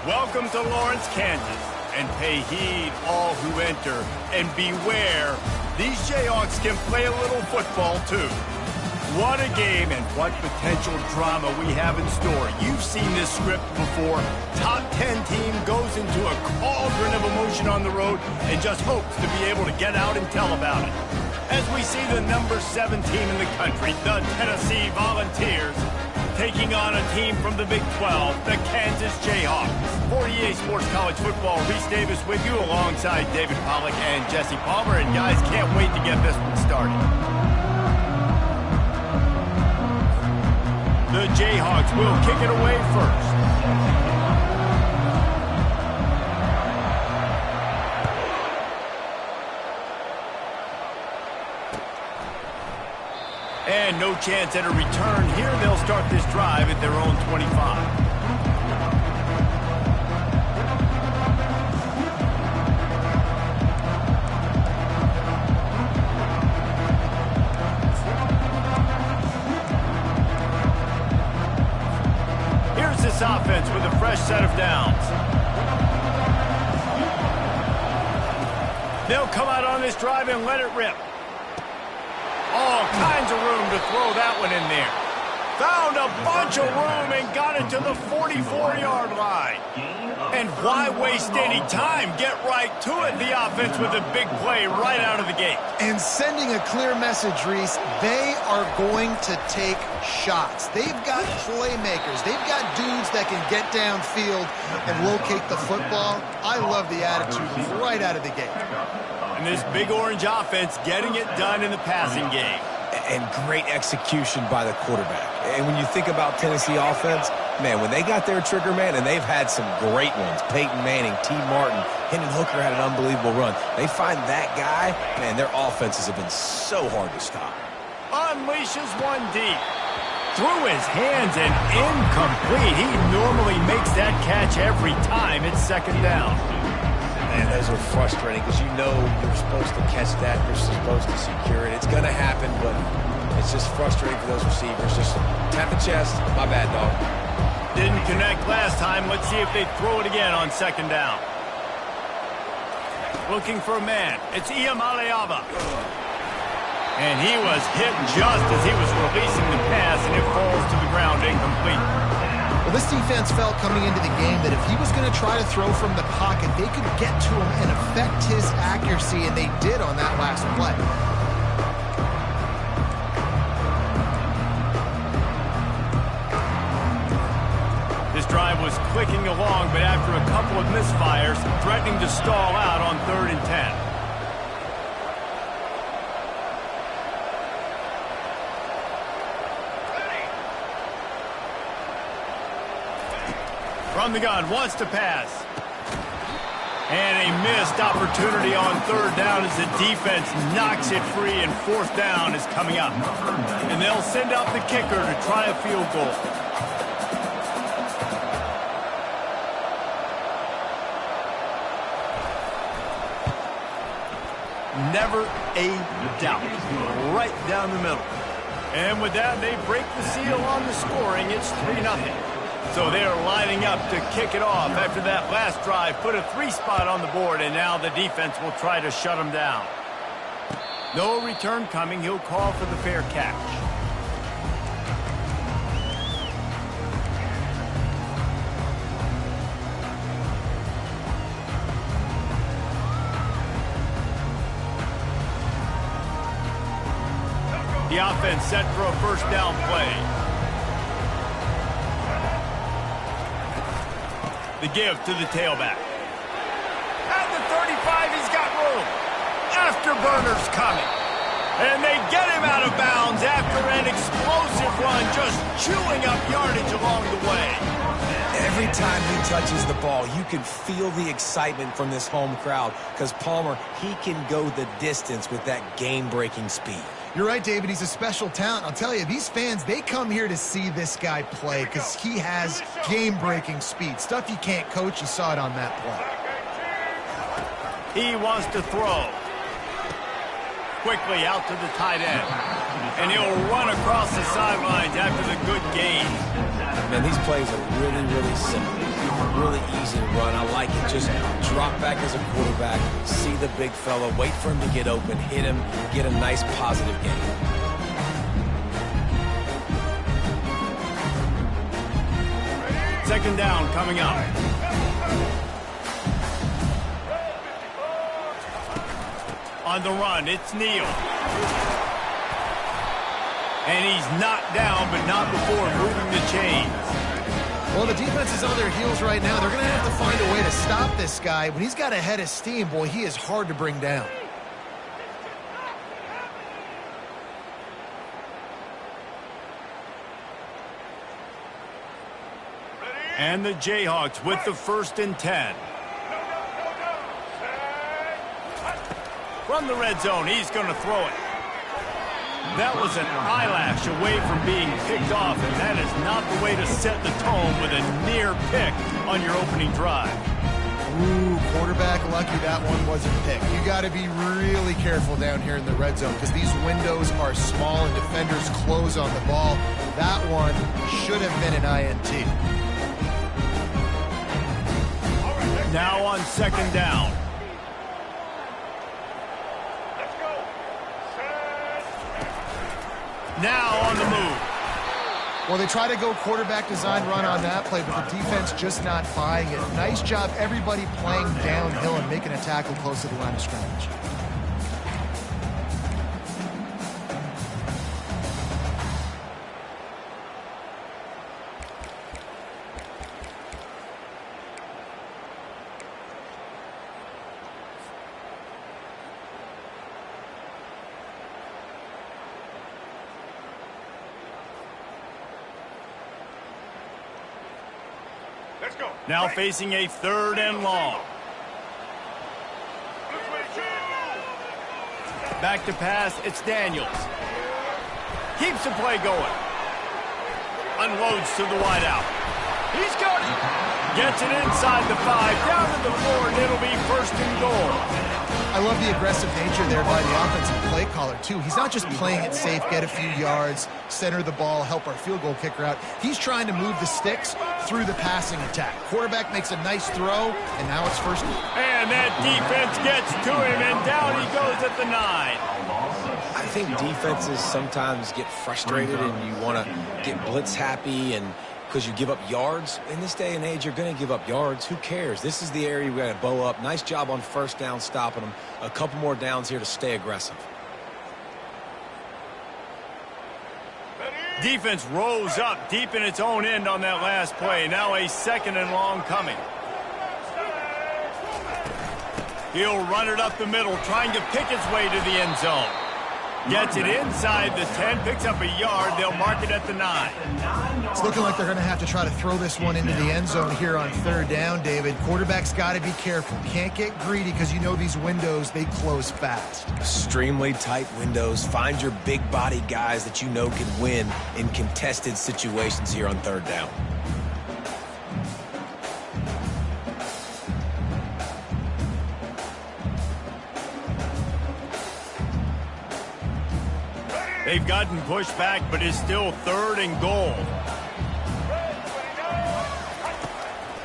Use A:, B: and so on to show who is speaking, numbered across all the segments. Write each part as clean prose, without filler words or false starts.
A: Welcome to Lawrence, Kansas, and pay heed all who enter, and beware, these Jayhawks can play a little football too. What a game and what potential drama we have in store. You've seen this script before. Top 10 team goes into a cauldron of emotion on the road and just hopes to be able to get out and tell about it. As we see the number 7 team in the country, the Tennessee Volunteers, taking on a team from the Big 12, the Kansas Jayhawks. 48 Sports College Football, Reese Davis with you alongside David Pollack and Jesse Palmer. And guys, can't wait to get this one started. The Jayhawks will kick it away first. And no chance at a return here. They'll start this drive at their own 25. Here's this offense with a fresh set of downs. They'll come out on this drive and let it rip. All kinds of room to throw that one in there. Found a bunch of room and got it to the 44-yard line. And why waste any time? Get right to it, the offense with a big play right out of the gate.
B: And sending a clear message, Reese, they are going to take shots. They've got playmakers. They've got dudes that can get downfield and locate the football. I love the attitude right out of the gate.
A: And this big orange offense getting it done in the passing game.
C: And great execution by the quarterback. And when you think about Tennessee offense, man, when they got their trigger man, and they've had some great ones, Peyton Manning, T. Martin, Hendon Hooker had an unbelievable run. They find that guy, man, their offenses have been so hard to stop.
A: Unleashes one deep. Through his hands and incomplete. He normally makes that catch every time. It's second down.
C: Man, those are frustrating because you know you're supposed to catch that. You're supposed to secure it. It's going to happen, but it's just frustrating for those receivers. Just tap the chest. My bad, dog.
A: Didn't connect last time. Let's see if they throw it again on second down. Looking for a man. It's Iamaleava. And he was hit just as he was releasing the pass, and it falls to the ground incomplete.
B: Well, this defense felt coming into the game that if he was going to try to throw from the pocket, they could get to him and affect his accuracy, and they did on that last play.
A: This drive was clicking along, but after a couple of misfires, threatening to stall out on 3rd and 10. From the gun, wants to pass. And a missed opportunity on 3rd down as the defense knocks it free, and 4th down is coming up. And they'll send out the kicker to try a field goal. Never a doubt. Right down the middle. And with that, they break the seal on the scoring. It's 3-0. So they're lining up to kick it off after that last drive. Put a 3 spot on the board, and now the defense will try to shut them down. No return coming. He'll call for the fair catch. The offense set for a first down play. The give to the tailback. At the 35, he's got room. Afterburner's coming. And they get him out of bounds after an explosive run, just chewing up yardage along the way.
C: Every time he touches the ball, you can feel the excitement from this home crowd because Palmer, he can go the distance with that game-breaking speed.
B: You're right, David. He's a special talent. I'll tell you, these fans, they come here to see this guy play because he has game-breaking speed. Stuff you can't coach. You saw it on that play.
A: He wants to throw. Quickly out to the tight end. And he'll run across the sidelines after the good gain.
C: Man, these plays are really, really simple. Really easy to run. I like it. Just drop back as a quarterback, see the big fella, wait for him to get open, hit him, get a nice positive gain.
A: Second down coming up. On the run, it's Neal. And he's knocked down, but not before moving the chains.
B: Well, the defense is on their heels right now. They're going to have to find a way to stop this guy. When he's got a head of steam, boy, he is hard to bring down.
A: And the Jayhawks with the 1st and 10. From the red zone, he's going to throw it. That was an eyelash away from being picked off, and that is not the way to set the tone with a near pick on your opening drive.
B: Ooh, quarterback lucky that one wasn't picked. You got to be really careful down here in the red zone because these windows are small and defenders close on the ball. That one should have been an INT.
A: Now on 2nd down. Now on the move.
B: Well, they try to go quarterback design run on that play, but the defense just not buying it. Nice job, everybody playing downhill and making a tackle close to the line of scrimmage.
A: Now facing a 3rd and long. Back to pass, it's Daniels. Keeps the play going. Unloads to the wideout. He's got it. Gets it inside the 5, down to the 4, and it'll be 1st and goal.
B: I love the aggressive nature there by the offensive play caller, too. He's not just playing it safe, get a few yards, center the ball, help our field goal kicker out. He's trying to move the sticks through the passing attack. Quarterback makes a nice throw, and now it's 1st.
A: And that defense gets to him, and down he goes at the 9.
C: I think defenses sometimes get frustrated and you want to get blitz happy and because you give up yards. In this day and age, you're going to give up yards. Who cares? This is the area we got to bow up. Nice job on 1st down stopping them. A couple more downs here to stay aggressive.
A: Defense rose up deep in its own end on that last play. Now a 2nd and long coming. He'll run it up the middle, trying to pick his way to the end zone. Gets it inside the 10, picks up a yard. They'll mark it at the 9.
B: It's looking like they're going to have to try to throw this one into the end zone here on 3rd down, David. Quarterback's got to be careful. Can't get greedy because you know these windows, they close fast.
C: Extremely tight windows. Find your big body guys that you know can win in contested situations here on 3rd down.
A: They've gotten pushed back, but it's still 3rd and goal.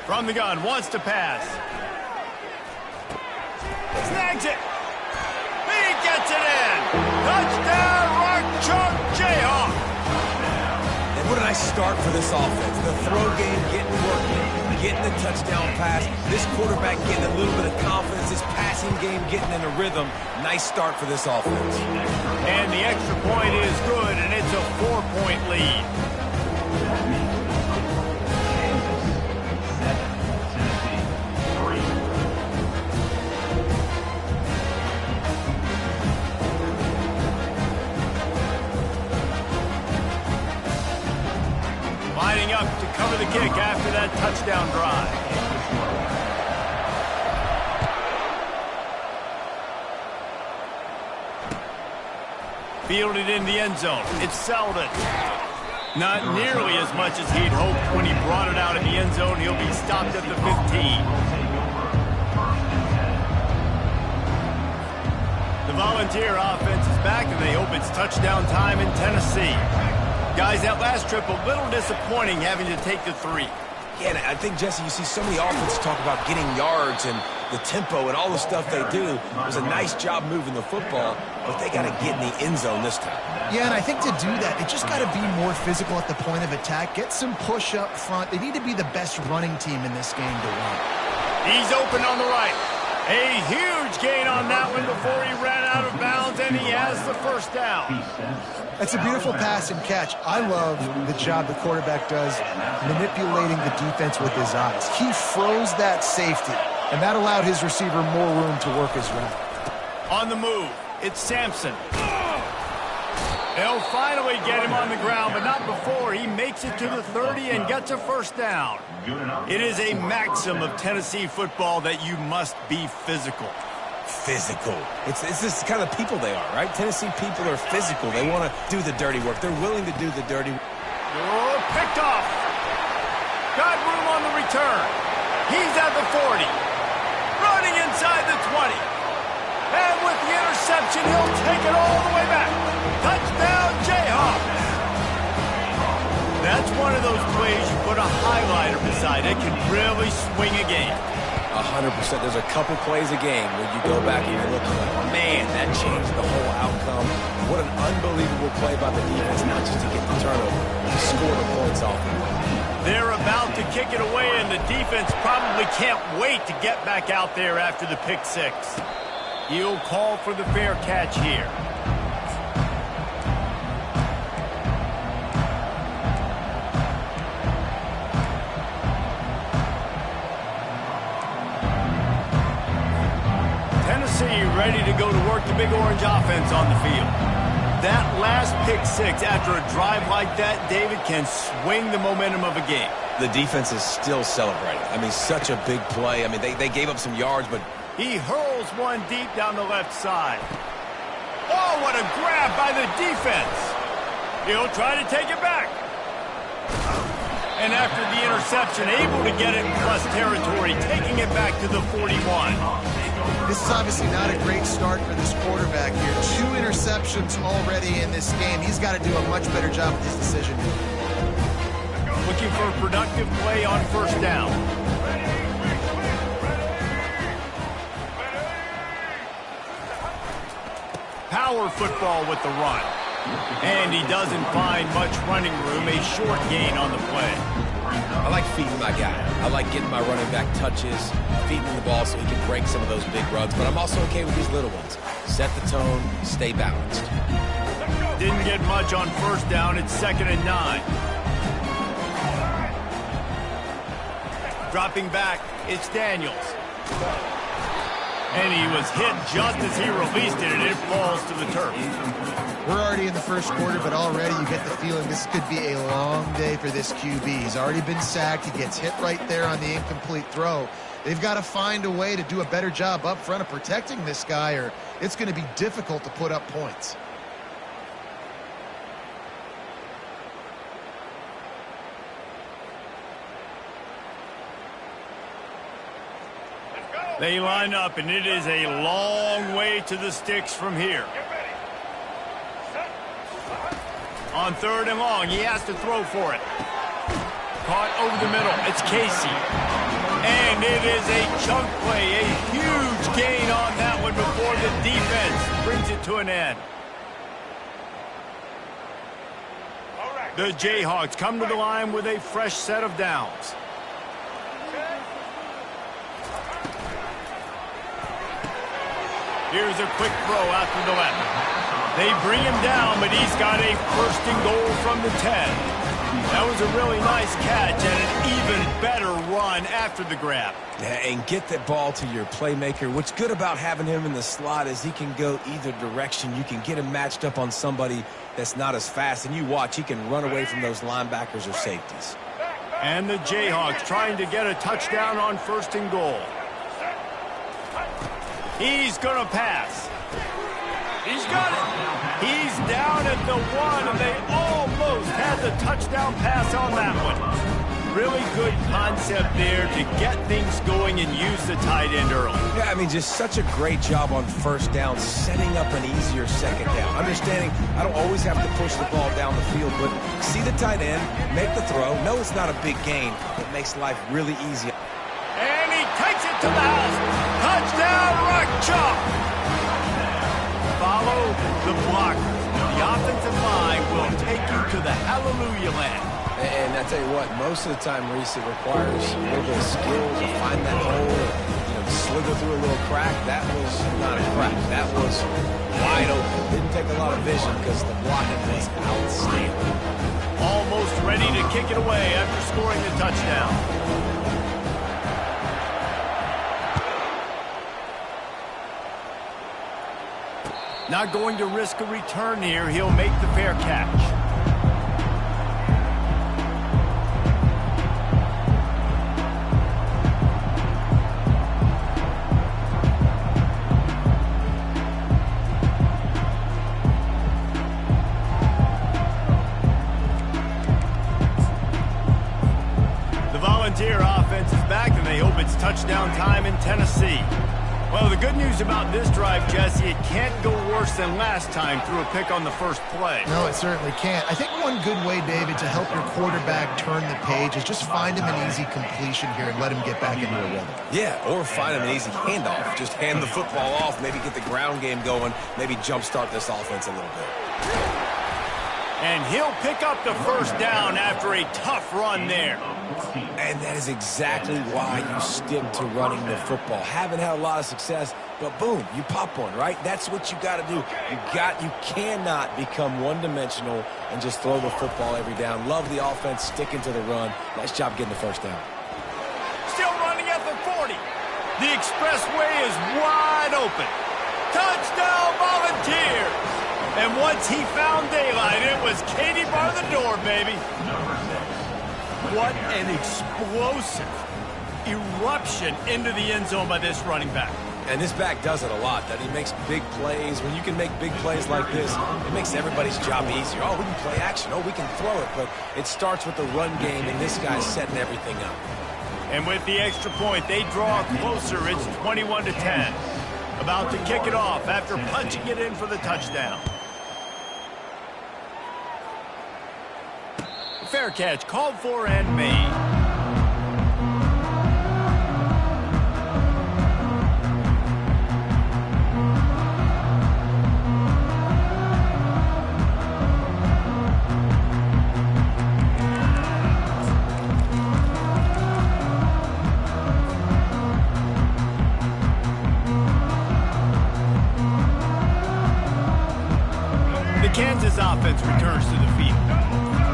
A: From the gun, wants to pass. Snags it. He gets it in. Touchdown, Rock Chalk Jayhawk.
C: And what a nice start for this offense. The throw game getting working, getting the touchdown pass. This quarterback getting a little bit of confidence. This passing game getting in a rhythm. Nice start for this offense.
A: And the extra point is good, and it's a 4-point lead. Lining up to cover the kick after that touchdown drive. Fielded in the end zone. It's Selden. Not nearly as much as he'd hoped when he brought it out in the end zone. He'll be stopped at the 15. The Volunteer offense is back, and they hope it's touchdown time in Tennessee. Guys, that last trip, a little disappointing having to take the 3.
C: Yeah, and I think, Jesse, you see so many offenses talk about getting yards and the tempo and all the stuff they do. It was a nice job moving the football, but they got to get in the end zone this time.
B: Yeah, and I think to do that, they just got to be more physical at the point of attack, get some push up front. They need to be the best running team in this game to win.
A: He's open on the right. A huge gain on that one before he ran out of bounds, and he has the first down.
B: That's a beautiful pass and catch. I love the job the quarterback does manipulating the defense with his eyes. He froze that safety, and that allowed his receiver more room to work his route.
A: On the move, it's Sampson. They'll finally get him on the ground, but not before he makes it to the 30 and gets a first down. It is a maxim of Tennessee football that you must be physical.
C: Physical. It's this kind of people they are, right? Tennessee people are physical. They want to do the dirty work. They're willing to do the dirty work.
A: Oh, picked off. Got room on the return. He's at the 40. Running inside the 20. And with the interception, he'll take it all the way back. Touchdown, Jayhawks. That's one of those plays you put a highlighter beside it, can really swing a game.
C: 100%. There's a couple plays a game where you go back and you're looking like, man, that changed the whole outcome. What an unbelievable play by the defense, not just to get the turnover, to score the points off of it.
A: They're about to kick it away, and the defense probably can't wait to get back out there after the pick 6. He'll call for the fair catch here. Tennessee ready to go to work the Big Orange offense on the field. That last pick 6 after a drive like that, David, can swing the momentum of a game.
C: The defense is still celebrating. I mean, such a big play. I mean, they gave up some yards, but
A: he hurls one deep down the left side. Oh, what a grab by the defense. He'll try to take it back. And after the interception, able to get it in plus territory, taking it back to the 41.
B: This is obviously not a great start for this quarterback here. 2 interceptions already in this game. He's got to do a much better job with his decision.
A: Looking for a productive play on first down. Power football with the run. And he doesn't find much running room, a short gain on the play.
C: I like feeding my guy. I like getting my running back touches, feeding the ball so he can break some of those big runs, but I'm also okay with these little ones. Set the tone, stay balanced.
A: Didn't get much on first down. It's 2nd and 9. Dropping back, it's Daniels. And he was hit just as he released it, and it falls to the turf.
B: We're already in the first quarter, but already you get the feeling this could be a long day for this QB. He's already been sacked. He gets hit right there on the incomplete throw. They've got to find a way to do a better job up front of protecting this guy, or it's going to be difficult to put up points.
A: They line up, and it is a long way to the sticks from here. On 3rd and long, he has to throw for it. Caught over the middle. It's Casey. And it is a chunk play, a huge gain on that one before the defense brings it to an end. The Jayhawks come to the line with a fresh set of downs. Here's a quick throw out to the left. They bring him down, but he's got a 1st and goal from the 10. That was a really nice catch and an even better run after the grab.
C: Yeah, and get that ball to your playmaker. What's good about having him in the slot is he can go either direction. You can get him matched up on somebody that's not as fast, and you watch, he can run away from those linebackers or safeties.
A: And the Jayhawks trying to get a touchdown on 1st and goal. He's going to pass. He's got it. He's down at the 1, and they almost had the touchdown pass on that one. really good concept there to get things going and use the tight end early.
C: Yeah, I mean, just such a great job on first down, setting up an easier second down. Understanding I don't always have to push the ball down the field, but see the tight end, make the throw. No, it's not a big gain. It makes life really easy.
A: And he takes it to the house. Touchdown, Rock Chalk. Follow the blocker. The offensive line will take you to the hallelujah land.
C: And I tell you what, most of the time, Reese, it requires a little bit of skill to find that hole, slither through a little crack. That was not a crack. That was wide open. Didn't take a lot of vision because the blocking was outstanding.
A: Almost ready to kick it away after scoring the touchdown. Not going to risk a return here. He'll make the fair catch. The Volunteer offense is back, and they hope it's touchdown time in Tennessee. Well, the good news about this drive, Jesse, it can't go worse than last time through a pick on the first play.
B: No, it certainly can't. I think one good way, David, to help your quarterback turn the page is just find him an easy completion here and let him get back into a rhythm.
C: Yeah, or find him an easy handoff. Just hand the football off, maybe get the ground game going, maybe jumpstart this offense a little bit.
A: And he'll pick up the first down after a tough run there.
C: And that is exactly why you stick to running the football. Haven't had a lot of success, but boom, you pop one, right? That's what you got to do. You cannot become one-dimensional and just throw the football every down. Love the offense, sticking to the run. Nice job getting the first down.
A: Still running at the 40. The expressway is wide open. Touchdown, Volunteers! And once he found daylight, it was Katie bar the door, baby. What an explosive eruption into the end zone by this running back.
C: And this back does it a lot. That he makes big plays. When you can make big plays like this, it makes everybody's job easier. Oh, we can play action. Oh, we can throw it. But it starts with the run game, and this guy's setting everything up.
A: And with the extra point, they draw closer. It's 21-10. About to kick it off after punching it in for the touchdown. Fair catch called for and made. The Kansas offense returns to the field.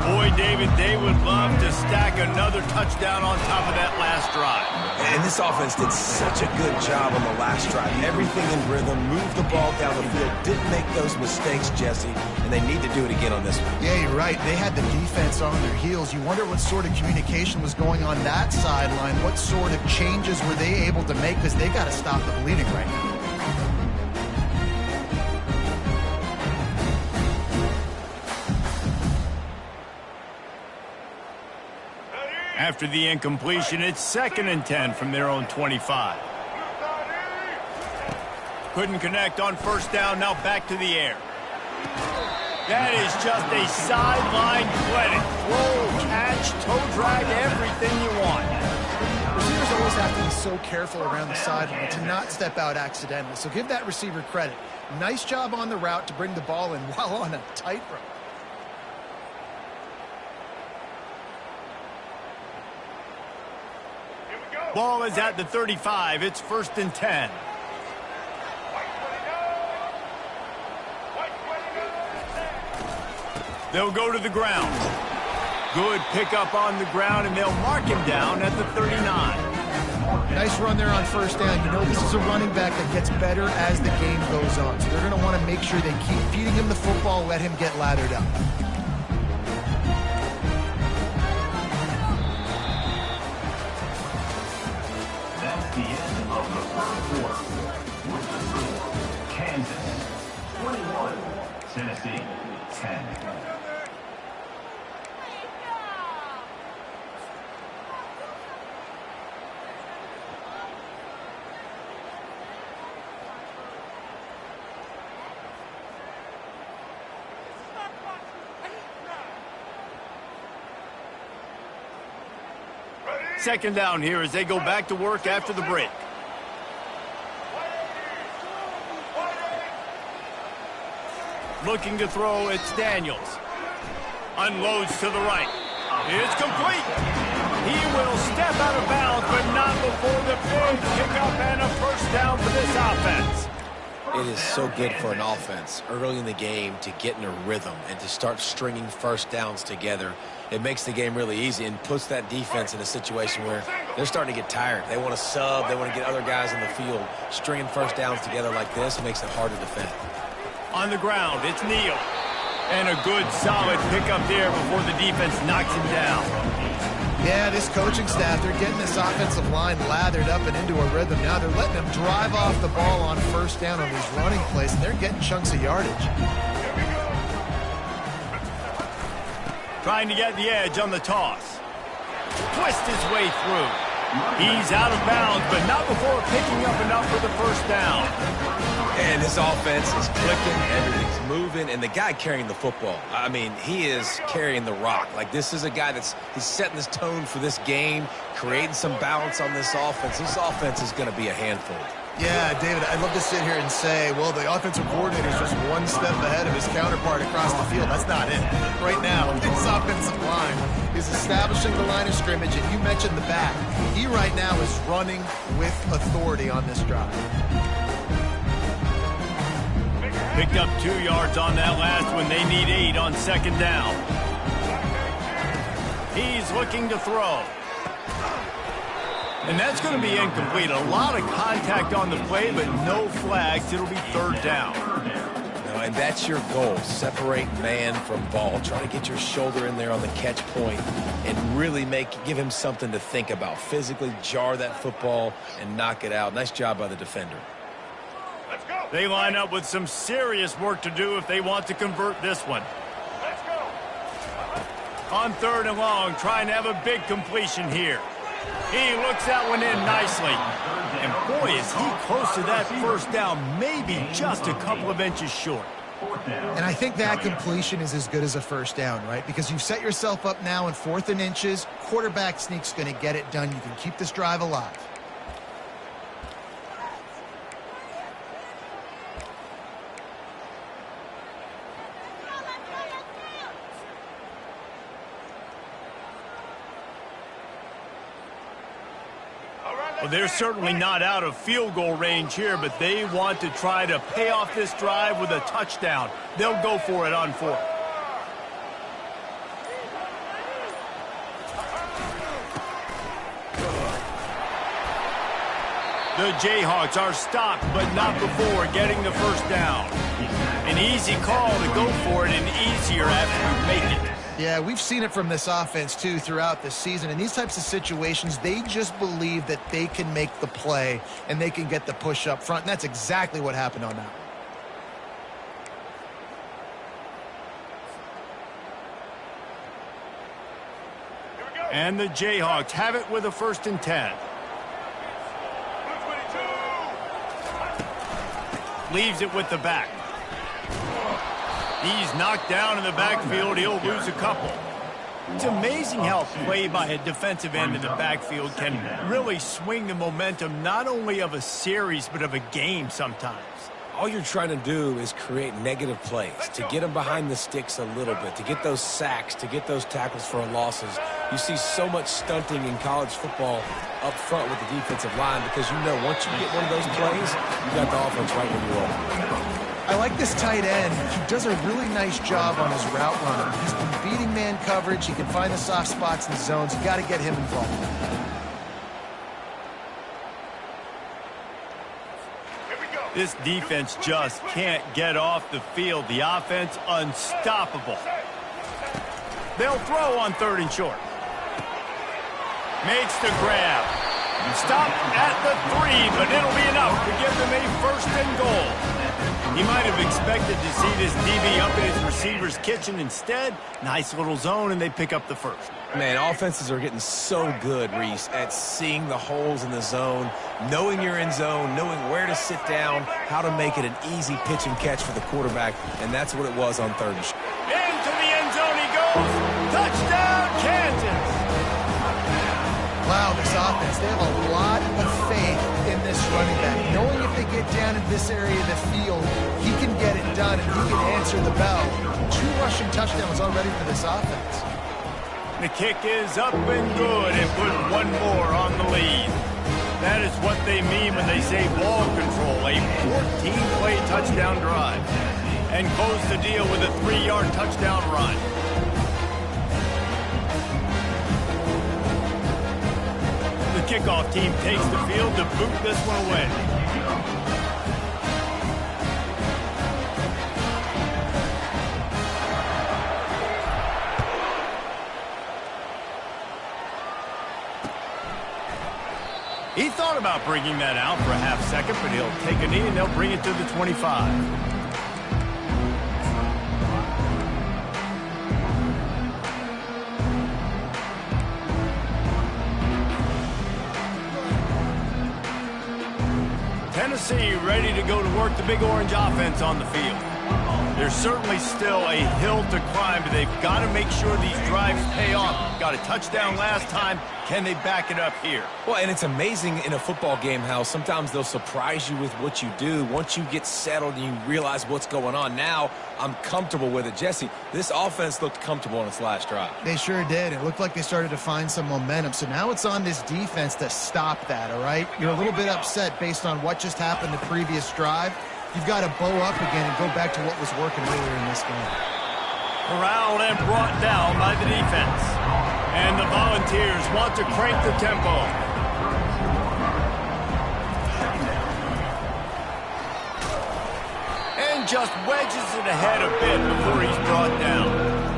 A: Boy, David, they would love to stack another touchdown on top of that last drive.
C: And this offense did such a good job on the last drive. Everything in rhythm, moved the ball down the field, didn't make those mistakes, Jesse, and they need to do it again on this one.
B: Yeah, you're right. They had the defense on their heels. You wonder what sort of communication was going on that sideline. What sort of changes were they able to make, because they got to stop the bleeding right now.
A: After the incompletion, it's 2nd and 10 from their own 25. Couldn't connect on first down, now back to the air. That is just a sideline clinic. Roll, catch, toe drag, everything you want.
B: Receivers always have to be so careful around the sideline to not step out accidentally. So give that receiver credit. Nice job on the route to bring the ball in while on a tightrope.
A: Ball is at the 35. It's 1st and 10. They'll go to the ground. Good pickup on the ground, and they'll mark him down at the 39.
B: Nice run there on first down. You know, this is a running back that gets better as the game goes on. So they're going to want to make sure they keep feeding him the football, let him get lathered up.
D: That's the end of the first quarter. With the score, Kansas 21, Tennessee 10.
A: second down here as they go back to work after the break. Looking to throw, it's Daniels. Unloads to the right. It's complete. He will step out of bounds, but not before the big pickup and a first down for this offense.
C: It is so good for an offense early in the game to get in a rhythm and to start stringing first downs together. It makes the game really easy and puts that defense in a situation where they're starting to get tired. They want to sub. They want to get other guys in the field. Stringing first downs together like this makes it hard to defend.
A: On the ground, it's Neal. And a good, solid pickup there before the defense knocks him down.
B: Yeah, this coaching staff, they're getting this offensive line lathered up and into a rhythm. Now they're letting them drive off the ball on first down on these running plays, and they're getting chunks of yardage.
A: Trying to get the edge on the toss. Twist his way through. He's out of bounds, but not before picking up enough for the first down.
C: And this offense is clicking, everything's moving, and the guy carrying the football, I mean, he is carrying the rock. Like, this is a guy he's setting this tone for this game, creating some balance on this offense. This offense is going to be a handful.
B: Yeah, David, I'd love to sit here and say, well, the offensive coordinator is just one step ahead of his counterpart across the field. That's not it. Right now, this offensive line is establishing the line of scrimmage, and you mentioned the back. He right now is running with authority on this drive.
A: Picked up 2 yards on that last one. They need 8 on second down. He's looking to throw. And that's going to be incomplete. A lot of contact on the play, but no flags. It'll be third down.
C: And that's your goal. Separate man from ball. Try to get your shoulder in there on the catch point and really give him something to think about. Physically jar that football and knock it out. Nice job by the defender.
A: Let's go. They line up with some serious work to do if they want to convert this one. Let's go. On third and long, trying to have a big completion here. He looks that one in nicely. And boy, is he close to that first down, maybe just a couple of inches short.
B: And I think that completion is as good as a first down, right? Because you've set yourself up now in 4th and inches. Quarterback sneak's going to get it done. You can keep this drive alive.
A: Well, they're certainly not out of field goal range here, but they want to try to pay off this drive with a touchdown. They'll go for it on 4th. The Jayhawks are stopped, but not before getting the first down. An easy call to go for it, and easier after you make it.
B: Yeah, we've seen it from this offense, too, throughout the season. In these types of situations, they just believe that they can make the play and they can get the push up front, and that's exactly what happened on that one.
A: And the Jayhawks have it with a 1st and 10. Leaves it with the back. He's knocked down in the backfield. He'll lose a couple. It's amazing how play by a defensive end in the backfield can really swing the momentum not only of a series but of a game sometimes.
C: All you're trying to do is create negative plays, to get them behind the sticks a little bit, to get those sacks, to get those tackles for losses. You see so much stunting in college football up front with the defensive line because you know once you get one of those plays, you got the offense right where you are.
B: I like this tight end. He does a really nice job on his route running. He's been beating man coverage. He can find the soft spots in the zones. You got to get him involved.
A: This defense just can't get off the field. The offense unstoppable. They'll throw on 3rd and short. Makes the grab. Stop at the 3, but it'll be enough to give them a 1st and goal. He might have expected to see this DB up in his receiver's kitchen. Instead, nice little zone, and they pick up the 1st.
C: Man, offenses are getting so good, Reese, at seeing the holes in the zone, knowing you're in zone, knowing where to sit down, how to make it an easy pitch and catch for the quarterback, and that's what it was on 3rd and short.
A: Into the end zone he goes. Touchdown, Kansas.
B: Wow, they have a lot of faith in this running back. Knowing if they get down in this area of the field, he can get it done and he can answer the bell. 2 rushing touchdowns already for this offense.
A: The kick is up and good and put one more on the lead. That is what they mean when they say ball control, a 14-play touchdown drive. And close the deal with a 3-yard touchdown run. The kickoff team takes the field to boot this one away. He thought about bringing that out for a half second, but he'll take a knee and they'll bring it to the 25. Tennessee ready to go to work the Big Orange offense on the field. There's certainly still a hill to climb, but they've got to make sure these drives pay off. Got a touchdown last time. Can they back it up here?
C: Well, and it's amazing in a football game how sometimes they'll surprise you with what you do. Once you get settled and you realize what's going on, now I'm comfortable with it. Jesse, this offense looked comfortable on its last drive.
B: They sure did. It looked like they started to find some momentum. So now it's on this defense to stop that, all right? You're a little bit upset based on what just happened the previous drive. You've got to bow up again and go back to what was working earlier in this game.
A: Corralled and brought down by the defense. And the Volunteers want to crank the tempo. And just wedges it ahead a bit before he's brought down.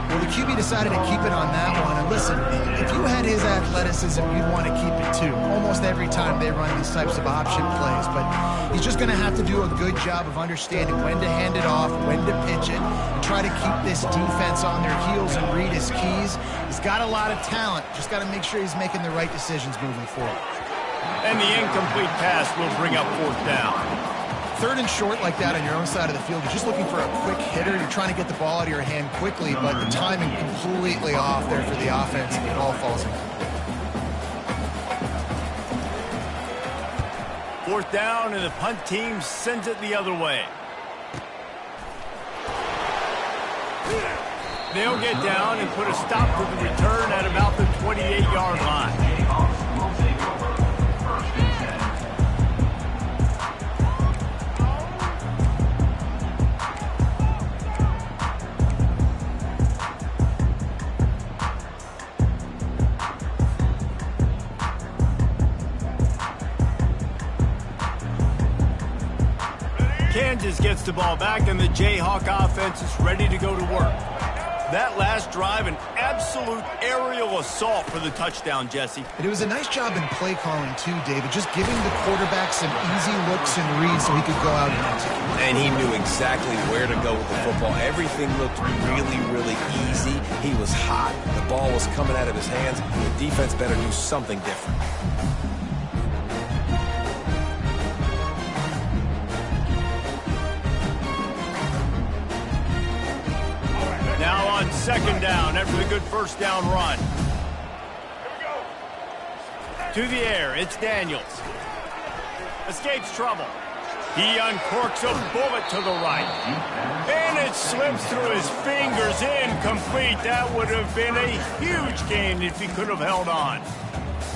B: Well, the QB decided to keep it on that one. And listen, if you had his athleticism, you'd want to keep it too. Almost every time they run these types of option plays. But he's just going to have to do a good job of understanding when to hand it off, when to pitch it, and try to keep this defense on their heels and read his keys. He's got a lot of talent. Just got to make sure he's making the right decisions moving forward.
A: And the incomplete pass will bring up 4th down.
B: 3rd and short like that on your own side of the field, you're just looking for a quick hitter. You're trying to get the ball out of your hand quickly, but the timing completely off there for the offense, and the ball falls incomplete.
A: 4th down, and the punt team sends it the other way. They'll get down and put a stop to the return at about the 28-yard line. Kansas gets the ball back, and the Jayhawk offense is ready to go to work. That last drive, an absolute aerial assault for the touchdown, Jesse.
B: And it was a nice job in play calling, too, David, just giving the quarterback some easy looks and reads so he could go out and execute.
C: And he knew exactly where to go with the football. Everything looked really, really easy. He was hot. The ball was coming out of his hands. The defense better do something different.
A: Now on 2nd down after the good 1st down run. To the air, it's Daniels. Escapes trouble. He uncorks a bullet to the right. And it slips through his fingers, incomplete. That would have been a huge gain if he could have held on.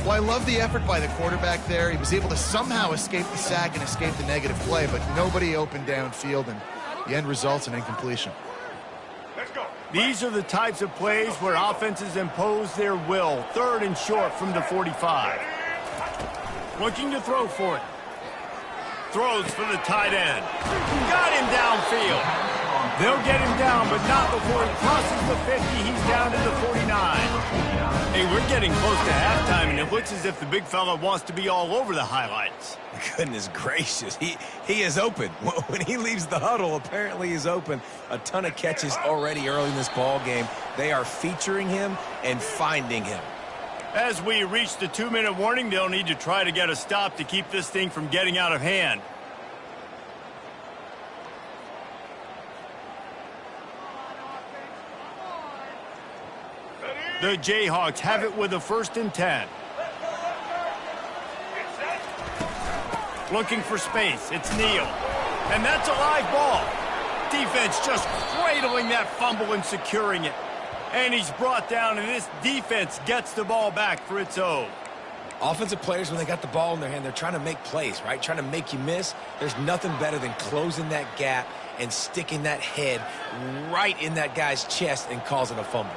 B: Well, I love the effort by the quarterback there. He was able to somehow escape the sack and escape the negative play, but nobody opened downfield, and the end results in incompletion.
A: These are the types of plays where offenses impose their will. 3rd and short from the 45. Looking to throw for it. Throws for the tight end. Got him downfield. They'll get him down, but not before he crosses the 50. He's down to the 49. Hey, we're getting close to halftime, and it looks as if the big fella wants to be all over the highlights.
C: Goodness gracious, he is open. When he leaves the huddle, apparently he's open. A ton of catches already early in this ball game. They are featuring him and finding him.
A: As we reach the 2-minute warning, they'll need to try to get a stop to keep this thing from getting out of hand. The Jayhawks have it with a 1st and 10. Looking for space. It's Neal. And that's a live ball. Defense just cradling that fumble and securing it. And he's brought down, and this defense gets the ball back for its own.
C: Offensive players, when they got the ball in their hand, they're trying to make plays, right? Trying to make you miss. There's nothing better than closing that gap and sticking that head right in that guy's chest and causing a fumble.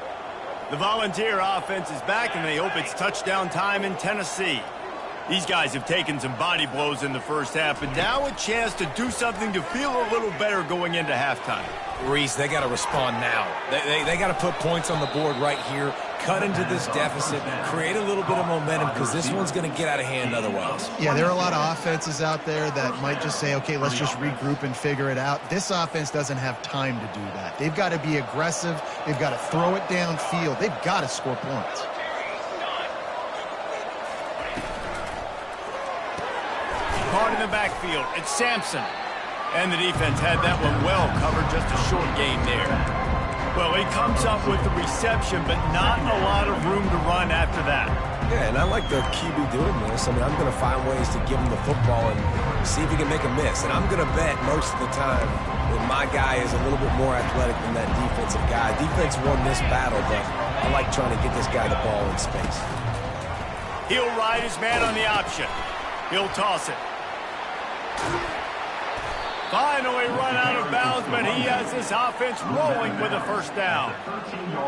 A: The Volunteer offense is back, and they hope it's touchdown time in Tennessee. These guys have taken some body blows in the first half, but now a chance to do something to feel a little better going into halftime.
C: Reese, they got to respond now. They got to put points on the board right here, cut into this deficit, create a little bit of momentum, because this one's going to get out of hand otherwise.
B: Yeah, there are a lot of offenses out there that might just say, okay, let's just regroup and figure it out. This offense doesn't have time to do that. They've got to be aggressive. They've got to throw it downfield. They've got to score points.
A: Caught in the backfield. It's Sampson. And the defense had that one well covered, just a short game there. Well, he comes up with the reception, but not a lot of room to run after that.
C: Yeah, and I like the QB doing this. I mean, I'm going to find ways to give him the football and see if he can make a miss. And I'm going to bet most of the time that my guy is a little bit more athletic than that defensive guy. Defense won this battle, but I like trying to get this guy the ball in space.
A: He'll ride his man on the option. He'll toss it. Finally run out of bounds, but he has this offense rolling with a first down.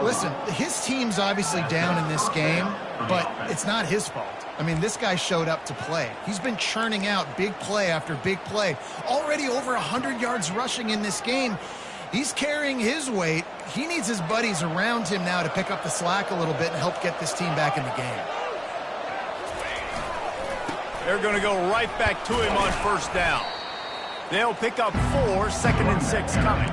B: Listen, his team's obviously down in this game, but it's not his fault. I mean, this guy showed up to play. He's been churning out big play after big play. Already over 100 yards rushing in this game. He's carrying his weight. He needs his buddies around him now to pick up the slack a little bit and help get this team back in the game.
A: They're going to go right back to him on first down. They'll pick up 4, 2nd and 6 coming.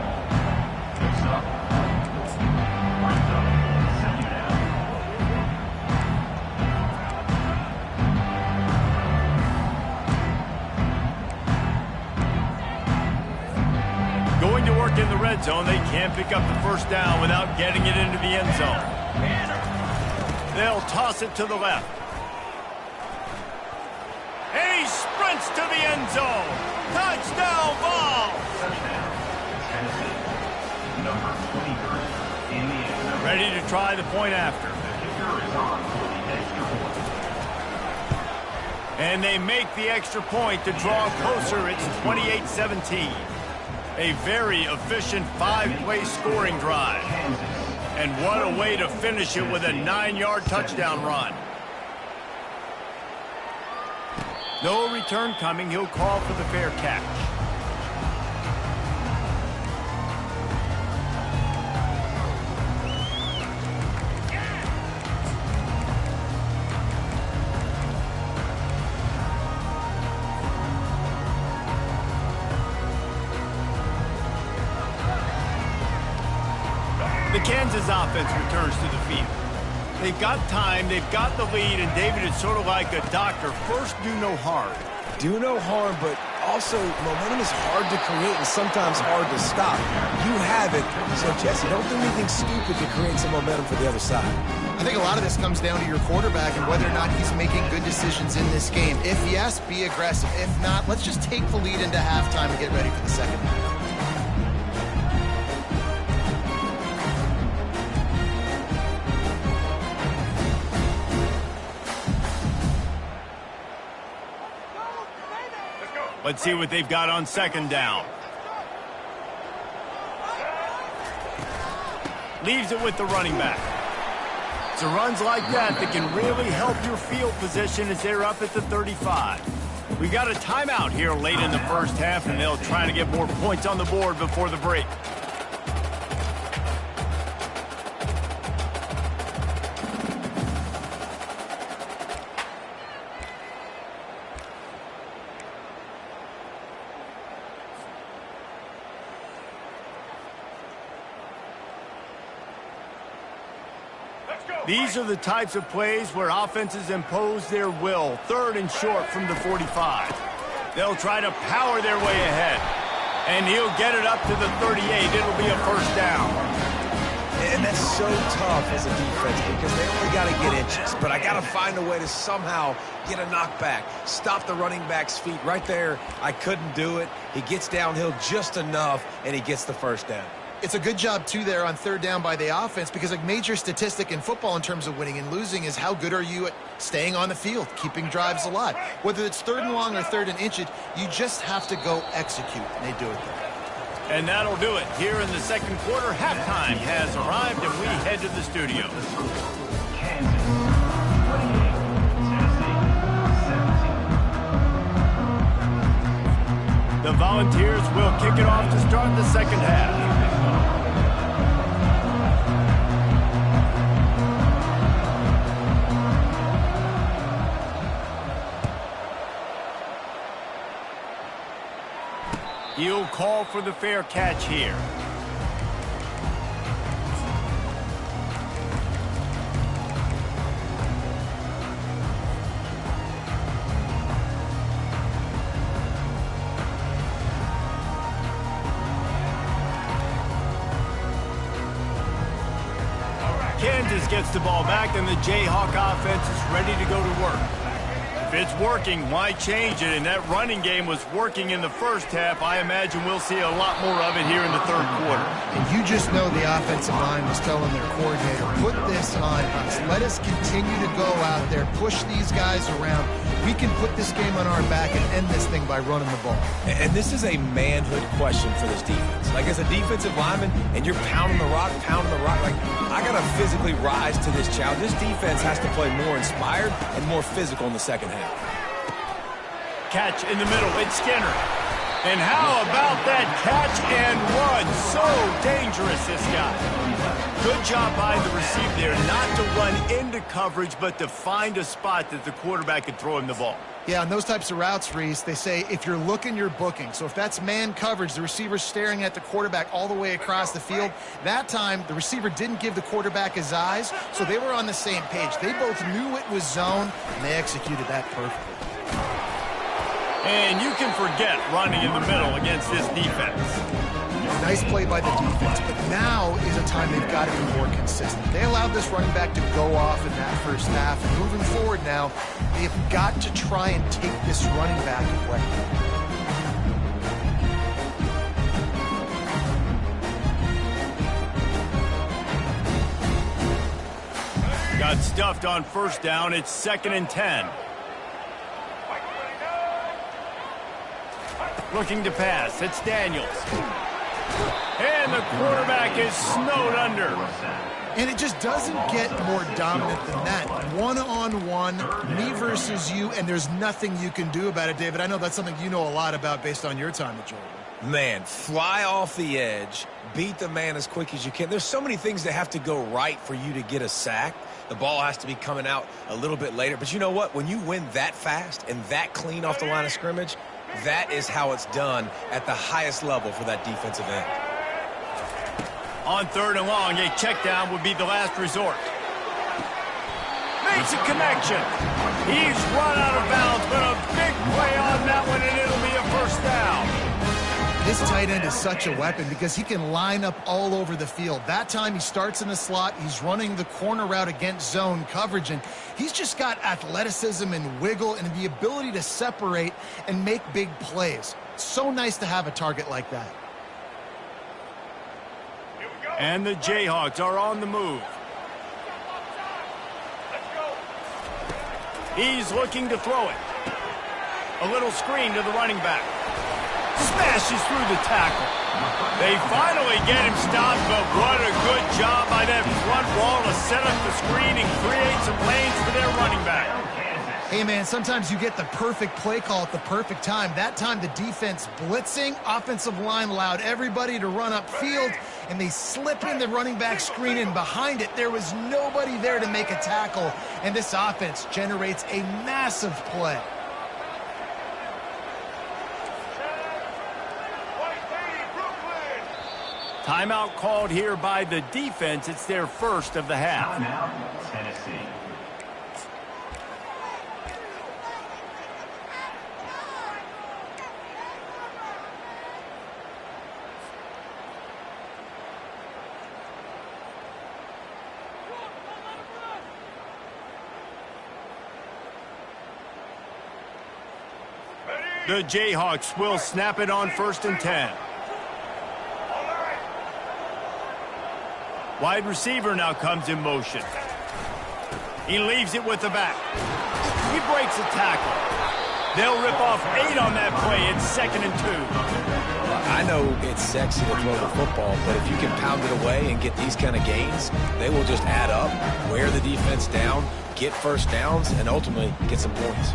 A: Going to work in the red zone. They can't pick up the first down without getting it into the end zone. They'll toss it to the left. And he sprints to the end zone. Touchdown ball.
D: Number 23 in the end zone.
A: Ready to try the point after. And they make the extra point to draw closer. It's 28-17. A very efficient 5-play scoring drive. And what a way to finish it with a 9-yard touchdown run. No return coming. He'll call for the fair catch. The Kansas offense returns to the field. They've got time, they've got the lead, and David is sort of like a doctor. First, do no harm.
C: Do no harm, but also momentum is hard to create and sometimes hard to stop. You have it, so Jesse, don't do anything stupid to create some momentum for the other side.
B: I think a lot of this comes down to your quarterback and whether or not he's making good decisions in this game. If yes, be aggressive. If not, let's just take the lead into halftime and get ready for the second half.
A: Let's see what they've got on second down. Leaves it with the running back. It's runs like that that can really help your field position as they're up at the 35. We got a timeout here late in the first half, and they'll try to get more points on the board before the break. These are the types of plays where offenses impose their will. 3rd and short from the 45. They'll try to power their way ahead. And he'll get it up to the 38. It'll be a first down.
C: And that's so tough as a defense because they only got to get inches. But I got to find a way to somehow get a knockback, stop the running back's feet. Right there, I couldn't do it. He gets downhill just enough, and he gets the first down.
B: It's a good job, too, there on third down by the offense because a major statistic in football in terms of winning and losing is how good are you at staying on the field, keeping drives alive. Whether it's third and long or third and inches, you just have to go execute, and they do it there.
A: And that'll do it. Here in the second quarter, halftime has arrived, and we head to the studio.
D: Kansas 28, Tennessee 17.
A: The Volunteers will kick it off to start the second half. He'll call for the fair catch here. Kansas gets the ball back, and the Jayhawk offense is ready to go to work. If it's working, why change it? And that running game was working in the first half. I imagine we'll see a lot more of it here in the third quarter.
B: And you just know the offensive line was telling their coordinator, put this on us. Let us continue to go out there, push these guys around. We can put this game on our back and end this thing by running the ball.
C: And this is a manhood question for this defense. Like, as a defensive lineman, and you're pounding the rock, like, I got to physically rise to this challenge. This defense has to play more inspired and more physical in the second half.
A: Catch in the middle. It's Skinner. And how about that catch and run? So dangerous, this guy. Good job by the receiver there not to run into coverage, but to find a spot that the quarterback could throw him the ball.
B: Yeah, on those types of routes, Reese, they say if you're looking, you're booking. So if that's man coverage, the receiver's staring at the quarterback all the way across the field. That time, the receiver didn't give the quarterback his eyes, so they were on the same page. They both knew it was zone, and they executed that perfectly.
A: And you can forget running in the middle against this defense.
B: Nice play by the defense, but now is a time they've got to be more consistent. They allowed this running back to go off in that first half, and moving forward now, they've got to try and take this running back away.
A: Got stuffed on first down. It's 2nd and 10. Looking to pass. It's Daniels. And the quarterback is snowed under.
B: And it just doesn't get more dominant than that. One-on-one, me versus you, and there's nothing you can do about it, David. I know that's something you know a lot about based on your time at Georgia.
C: Man, fly off the edge, beat the man as quick as you can. There's so many things that have to go right for you to get a sack. The ball has to be coming out a little bit later. But you know what? When you win that fast and that clean off the line of scrimmage, that is how it's done at the highest level for that defensive end.
A: On 3rd and long, a check down would be the last resort. Makes a connection. He's run out of bounds, but a big play on that one, and it'll be a first down.
B: This tight end is such a weapon because he can line up all over the field. That time he starts in the slot. He's running the corner route against zone coverage, and he's just got athleticism and wiggle and the ability to separate and make big plays. It's so nice to have a target like that.
A: And the Jayhawks are on the move. He's looking to throw it. A little screen to the running back. Smashes through the tackle. They finally get him stopped, but what a good job by that front wall to set up the screen and create some lanes for their running back.
B: Hey, man, sometimes you get the perfect play call at the perfect time. That time the defense blitzing, offensive line allowed everybody to run upfield, and they slip in the running back screen, and behind it there was nobody there to make a tackle, and this offense generates a massive play.
A: Timeout called here by the defense. It's their first of the half.
D: Timeout, Tennessee.
A: The Jayhawks will snap it on 1st and 10. Wide receiver now comes in motion. He leaves it with the back. He breaks a tackle. They'll rip off 8 on that play. It's 2nd and 2.
C: I know it's sexy to throw the football, but if you can pound it away and get these kind of gains, they will just add up, wear the defense down, get first downs, and ultimately get some points.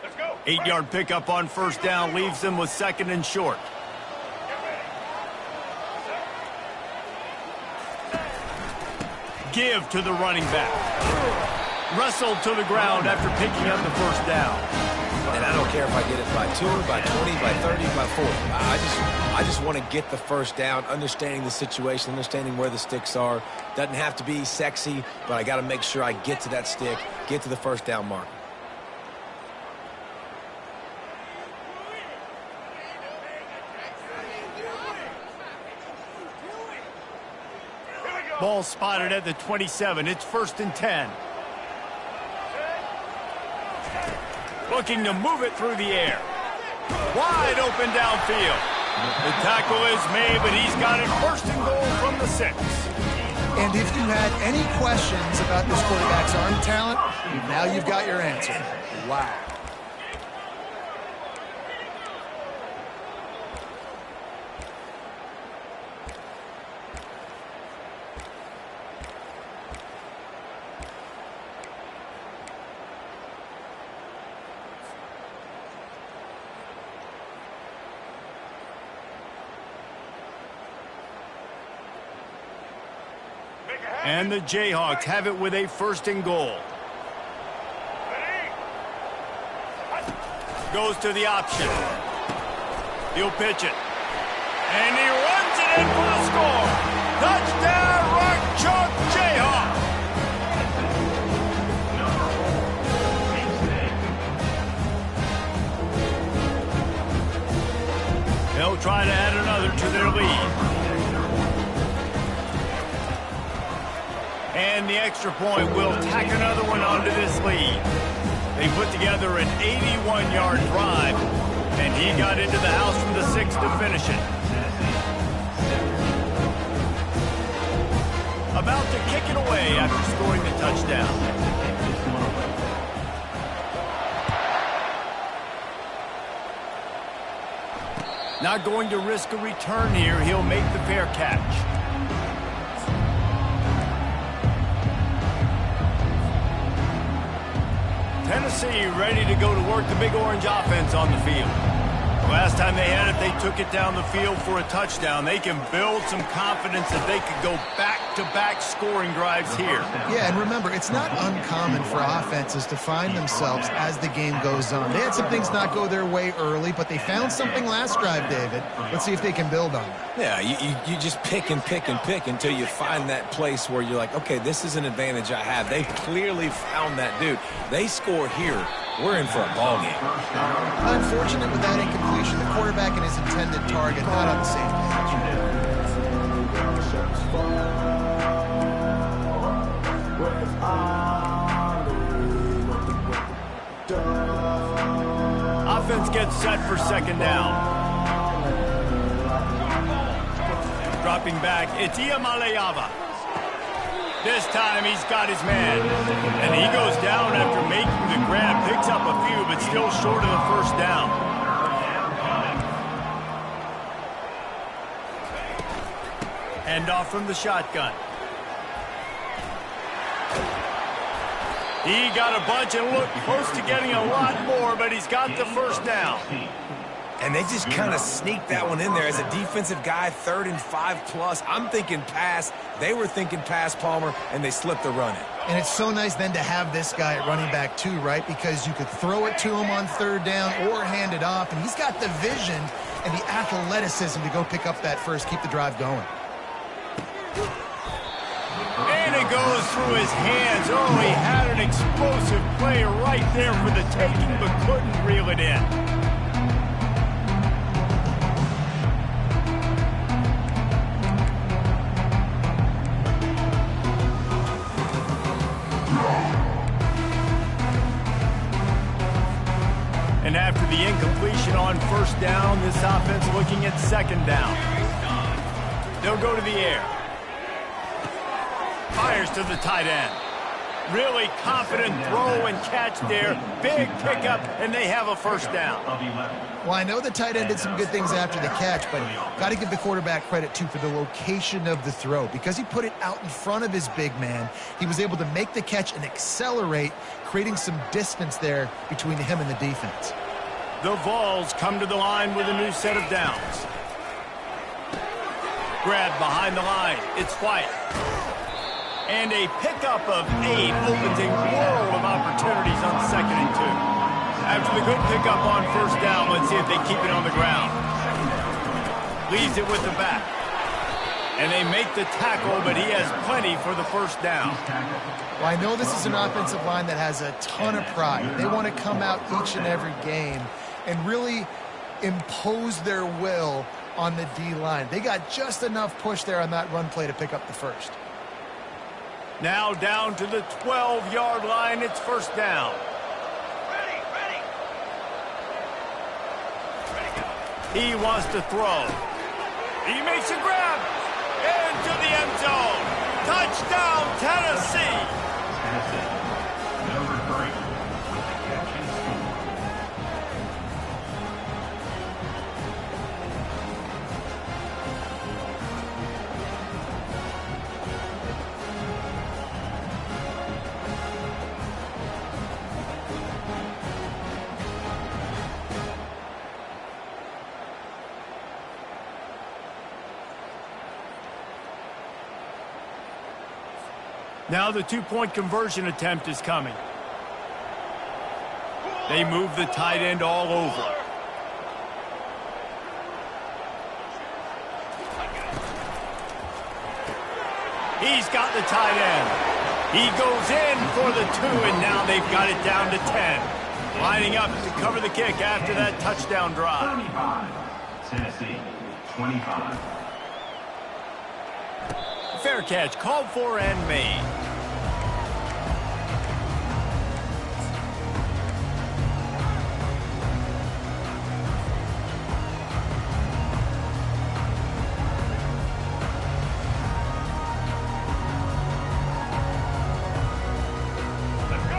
A: Let's go. 8-yard pickup on 1st down leaves them with 2nd and short. Give to the running back. Wrestled to the ground after picking up the 1st down.
C: And I don't care if I get it by 2, by 20, by 30, by 40. I just want to get the 1st down, understanding the situation, understanding where the sticks are. Doesn't have to be sexy, but I got to make sure I get to that stick, get to the 1st down marker.
A: Ball spotted at the 27. It's 1st and 10. Looking to move it through the air. Wide open downfield. The tackle is made, but he's got it 1st and goal from the 6.
B: And if you had any questions about this quarterback's arm talent, now you've got your answer. Wow.
A: And the Jayhawks have it with a 1st and goal. Goes to the option. He'll pitch it. And he runs it in for the score. Touchdown, Rock Chalk Jayhawk. They'll try to add another to their lead. And the extra point will tack another one onto this lead. They put together an 81-yard drive, and he got into the house from the 6 to finish it. About to kick it away after scoring the touchdown. Not going to risk a return here. He'll make the fair catch. Tennessee ready to go to work the Big Orange offense on the field. Last time they had it, they took it down the field for a touchdown. They can build some confidence that they could go back-to-back scoring drives here.
B: Yeah, and remember, it's not uncommon for offenses to find themselves as the game goes on. They had some things not go their way early, but they found something last drive, David. Let's see if they can build on that.
C: Yeah, you just pick and pick and pick until you find that place where you're like, okay, this is an advantage I have. They've clearly found that dude. They score here, we're in for a ball game.
B: Unfortunate with that incompletion, the quarterback and his intended target not on the same page.
A: Offense gets set for 2nd down. Dropping back, it's Iamaleava. This time he's got his man. And he goes down after making the grab. Picks up a few, but still short of the 1st down. Hand off from the shotgun. He got a bunch and looked close to getting a lot more, but he's got the 1st down.
C: And they just kind of sneaked that one in there as a defensive guy, 3rd and 5+. I'm thinking pass. They were thinking pass, Palmer, and they slipped the run in.
B: And it's so nice then to have this guy at running back too, right? Because you could throw it to him on 3rd down or hand it off, and he's got the vision and the athleticism to go pick up that first, keep the drive going.
A: And it goes goes through his hands. Oh, he had an explosive play right there for the taking, but couldn't reel it in. And after the incompletion on first down, this offense looking at second down. They'll go to the air. Fires to the tight end. Really confident throw and catch there. Big pickup, and they have a first down.
B: Well, I know the tight end did some good things after the catch, but got to give the quarterback credit, too, for the location of the throw. Because he put it out in front of his big man, he was able to make the catch and accelerate, creating some distance there between him and the defense.
A: The Vols come to the line with a new set of downs. Grab behind the line. It's White. And a pickup of 8 opens a world of opportunities on 2nd and 2. After the good pickup on first down, let's see if they keep it on the ground. Leaves it with the back. And they make the tackle, but he has plenty for the first down.
B: Well, I know this is an offensive line that has a ton of pride. They want to come out each and every game and really impose their will on the D-line. They got just enough push there on that run play to pick up the first.
A: Now down to the 12-yard line. It's first down. He wants to throw. He makes a grab. Into the end zone. Touchdown, Tennessee.
D: Number 3 with the catch and score.
A: Now the two-point conversion attempt is coming. They move the tight end all over. He's got the tight end. He goes in for the 2, and now they've got it down to 10. Lining up to cover the kick after that touchdown drive.
D: 25. Tennessee, 25.
A: Fair catch, called for and made.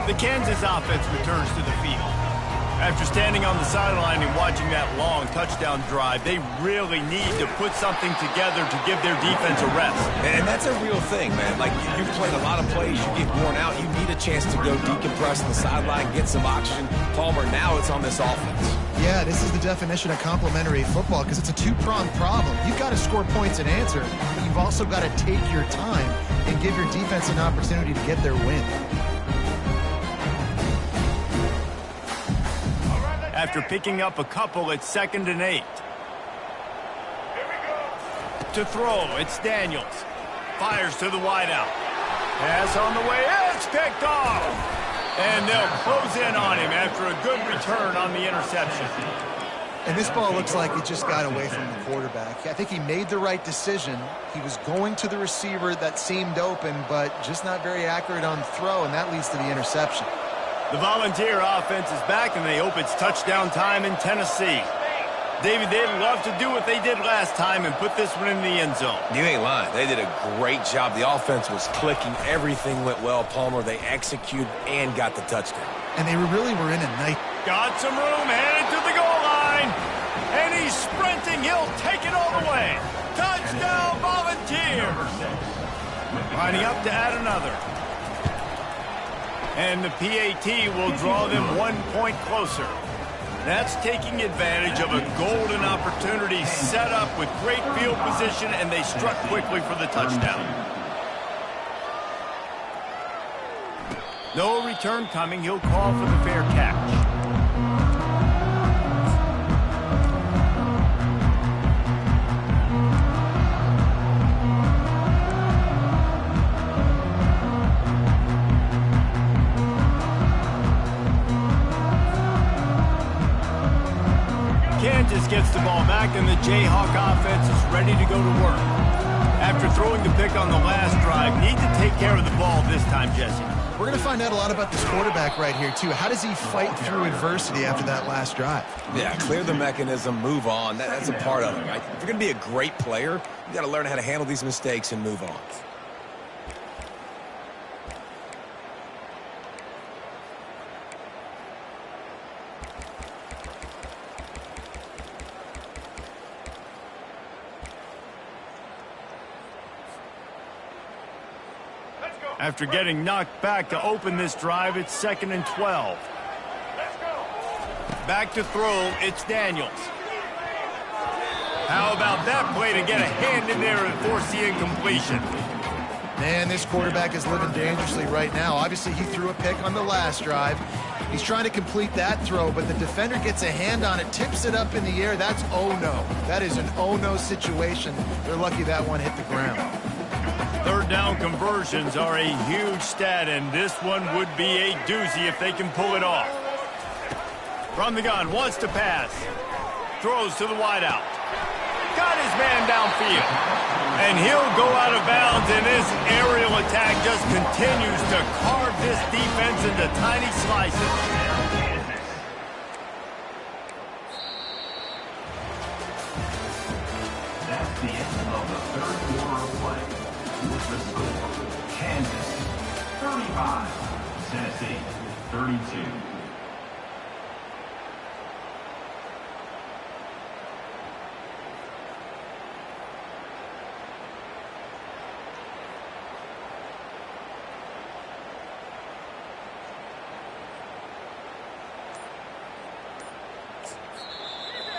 A: The Kansas offense returns to the field. After standing on the sideline and watching that long touchdown drive, they really need to put something together to give their defense a rest.
C: And that's a real thing, man. Like, you've played a lot of plays, you get worn out, you need a chance to go decompress on the sideline, get some oxygen. Palmer, now it's on this offense.
B: Yeah, this is the definition of complementary football because it's a two-pronged problem. You've got to score points and answer, but you've also got to take your time and give your defense an opportunity to get their win.
A: After picking up a couple, it's 2nd and 8. To throw, it's Daniels. Fires to the wideout. Pass on the way, it's picked off. And they'll close in on him after a good return on the interception.
B: And this ball looks like it just got away from the quarterback. I think he made the right decision. He was going to the receiver that seemed open, but just not very accurate on the throw, and that leads to the interception.
A: The Volunteer offense is back, and they hope it's touchdown time in Tennessee. David, they'd love to do what they did last time and put this one in the end zone.
C: You ain't lying. They did a great job. The offense was clicking. Everything went well, Palmer. They executed and got the touchdown.
B: And they really were in a night.
A: Got some room, headed to the goal line. And he's sprinting. He'll take it all the way. Touchdown, Volunteer. Lining up to add another. And the PAT will draw them 1 point closer. That's taking advantage of a golden opportunity set up with great field position, and they struck quickly for the touchdown. No return coming. He'll call for the fair catch. gets the ball back, and the Jayhawk offense is ready to go to work. After throwing the pick on the last drive, need to take care of the ball this time, Jesse.
B: We're going to find out a lot about this quarterback right here, too. How does he fight through adversity after that last drive?
C: Yeah, clear the mechanism, move on. That's a part of it, right? If you're going to be a great player, you got to learn how to handle these mistakes and move on.
A: After getting knocked back to open this drive, it's 2nd and 12. Back to throw, it's Daniels. How about that play to get a hand in there and force the incompletion?
B: Man, this quarterback is living dangerously right now. Obviously, he threw a pick on the last drive. He's trying to complete that throw, but the defender gets a hand on it, tips it up in the air. That's oh-no. That is an oh-no situation. They're lucky that one hit the ground.
A: Third down conversions are a huge stat, and this one would be a doozy if they can pull it off. From the gun, wants to pass. Throws to the wideout. Got his man downfield. And he'll go out of bounds, and this aerial attack just continues to carve this defense into tiny slices.
D: That's the end of the third quarter of play. With the score, Kansas 35, Tennessee 32.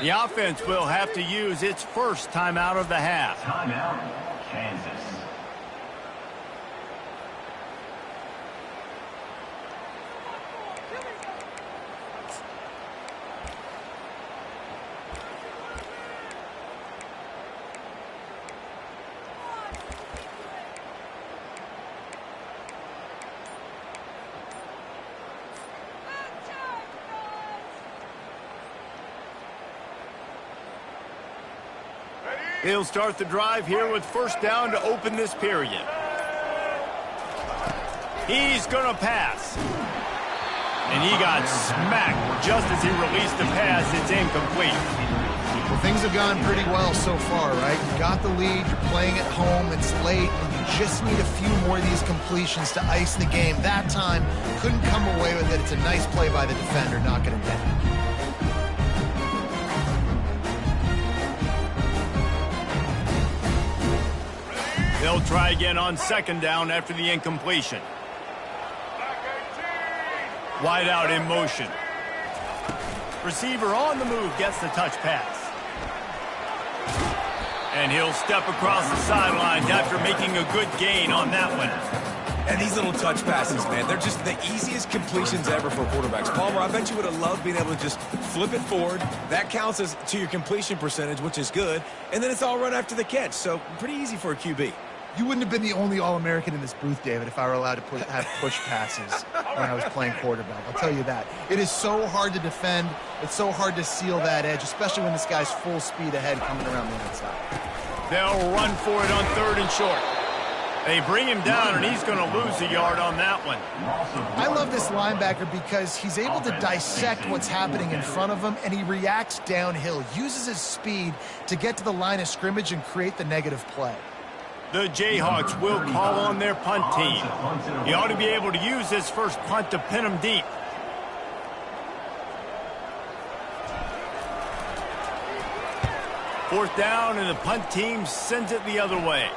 A: The offense will have to use its first timeout of the half.
D: Timeout, Kansas.
A: He'll start the drive here with first down to open this period. He's going to pass. And he got smacked just as he released the pass. It's incomplete.
B: Well, things have gone pretty well so far, right? You got the lead, you're playing at home, it's late, and you just need a few more of these completions to ice the game. That time, couldn't come away with it. It's a nice play by the defender, knocking it down.
A: They'll try again on second down after the incompletion. Wide out in motion. Receiver on the move gets the touch pass. And he'll step across the sidelines after making a good gain on that one.
C: And these little touch passes, man, they're just the easiest completions ever for quarterbacks. Palmer, I bet you would have loved being able to just flip it forward. That counts as to your completion percentage, which is good. And then it's all run after the catch. So pretty easy for a QB.
B: You wouldn't have been the only All-American in this booth, David, if I were allowed to have push passes when I was playing quarterback. I'll tell you that. It is so hard to defend. It's so hard to seal that edge, especially when this guy's full speed ahead coming around the outside.
A: They'll run for it on third and short. They bring him down, and he's going to lose a yard on that one.
B: I love this linebacker because he's able to dissect what's happening in front of him, and he reacts downhill, uses his speed to get to the line of scrimmage and create the negative play.
A: The Jayhawks will call on their punt team. He ought to be able to use this first punt to pin him deep. Fourth down, and the punt team sends it the other way.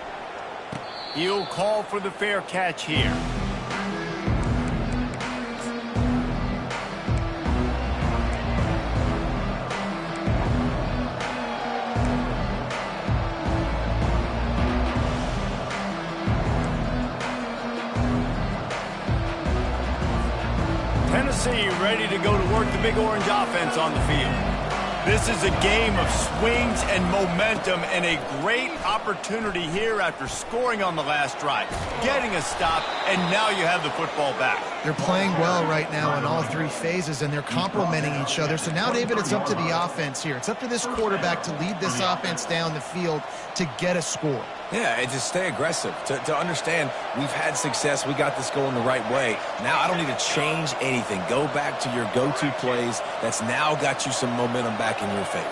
A: He'll call for the fair catch here. Tennessee ready to go to work the Big Orange offense on the field. This is a game of swings and momentum, and a great opportunity here after scoring on the last drive, getting a stop, and now you have the football back.
B: They're playing well right now in all three phases, and they're complementing each other. So now, David, it's up to the offense here. It's up to this quarterback to lead this offense down the field to get a score.
C: Yeah, and just stay aggressive. To understand we've had success, we got this going the right way. Now I don't need to change anything. Go back to your go-to plays. That's now got you some momentum back in your favor.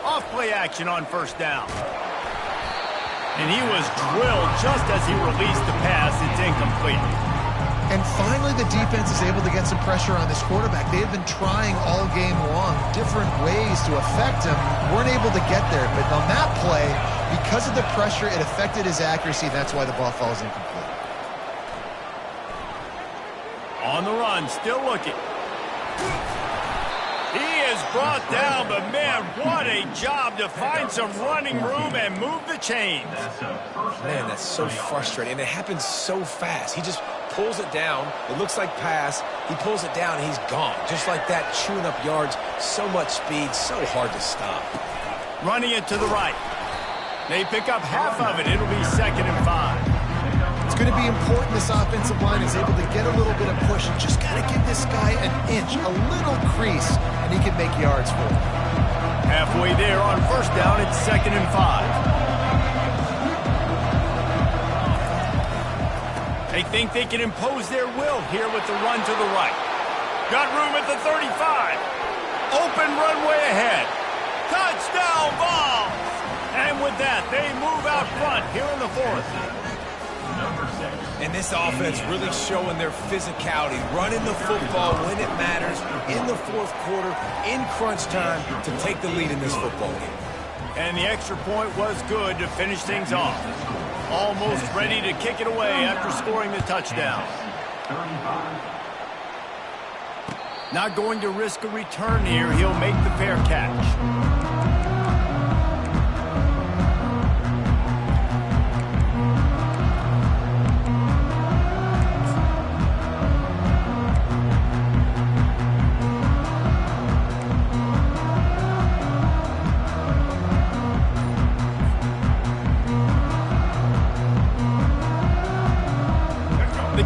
A: Off-play action on first down. And he was drilled just as he released the pass. It's incomplete.
B: And finally, the defense is able to get some pressure on this quarterback. They had been trying all game long different ways to affect him. Weren't able to get there. But on that play, because of the pressure, it affected his accuracy. That's why the ball falls incomplete.
A: On the run, still looking. He is brought down, but man, what a job to find some running room and move the chains.
C: Man, that's so frustrating. And it happens so fast. He just pulls it down. It looks like pass. He pulls it down, and he's gone. Just like that, chewing up yards. So much speed, so hard to stop.
A: Running it to the right. They pick up half of it. It'll be 2nd and 5.
B: It's going to be important this offensive line is able to get a little bit of push. Just got to give this guy an inch, a little crease, and he can make yards for it.
A: Halfway there on first down, it's 2nd and 5. They think they can impose their will here with the run to the right. Got room at the 35. Open runway ahead. Touchdown ball. And with that, they move out front here in the 4th.
C: And this offense really showing their physicality, running the football when it matters, in the 4th quarter, in crunch time, to take the lead in this football game.
A: And the extra point was good to finish things off. Almost ready to kick it away after scoring the touchdown. Not going to risk a return here. He'll make the fair catch.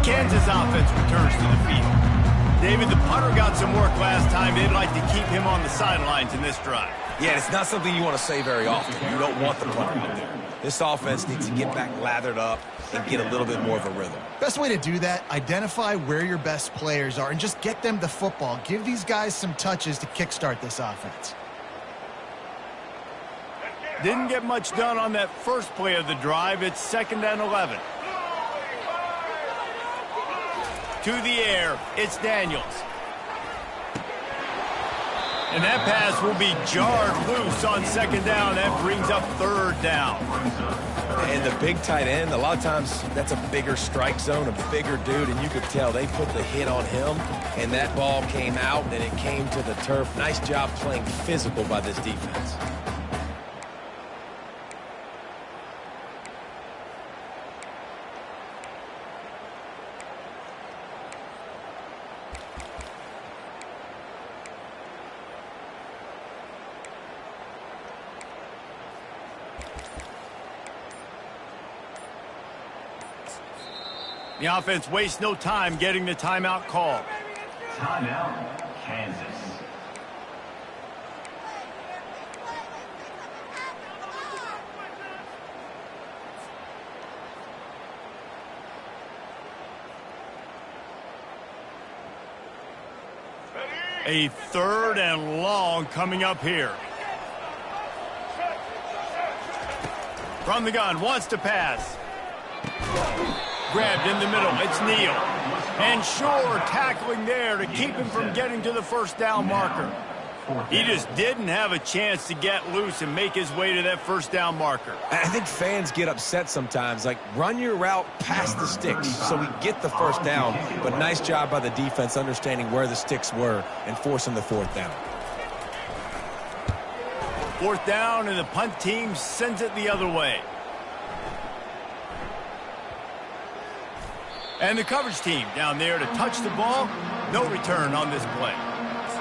A: Kansas offense returns to the field. David, the punter got some work last time. They'd like to keep him on the sidelines in this drive.
C: Yeah, it's not something you want to say very often. You don't want the punter out there. This offense needs to get back lathered up and get a little bit more of a rhythm.
B: Best way to do that, identify where your best players are and just get them the football. Give these guys some touches to kickstart this offense.
A: Didn't get much done on that first play of the drive. It's 2nd and 11. To the air, it's Daniels. And that pass will be jarred loose on 2nd down. That brings up 3rd down.
C: And the big tight end, a lot of times that's a bigger strike zone, a bigger dude, and you could tell they put the hit on him, and that ball came out, and it came to the turf. Nice job playing physical by this defense.
A: The offense wastes no time getting the timeout called.
D: Timeout, Kansas.
A: A 3rd and long coming up here. From the gun, wants to pass. Grabbed in the middle, it's Neal. And Shore tackling there to keep him from getting to the 1st down marker. He just didn't have a chance to get loose and make his way to that 1st down marker.
C: I think fans get upset sometimes, like run your route past the sticks so we get the 1st down, but nice job by the defense understanding where the sticks were and forcing the 4th down.
A: 4th down, and the punt team sends it the other way. And the coverage team down there to touch the ball. No return on this play.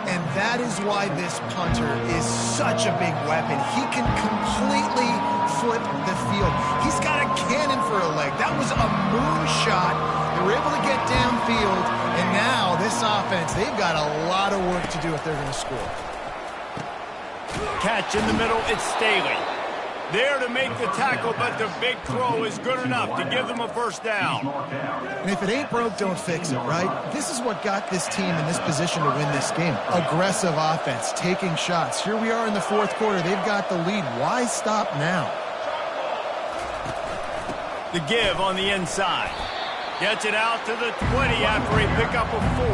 B: And that is why this punter is such a big weapon. He can completely flip the field. He's got a cannon for a leg. That was a moonshot. They were able to get down offense, they've got a lot of work to do if they're going to score.
A: Catch in the middle, it's Staley. There to make the tackle, but the big throw is good enough to give them a first down.
B: And if it ain't broke, don't fix it, right? This is what got this team in this position to win this game. Aggressive offense, taking shots. Here we are in the fourth quarter. They've got the lead. Why stop now?
A: The give on the inside. Gets it out to the 20 after a pickup of 4.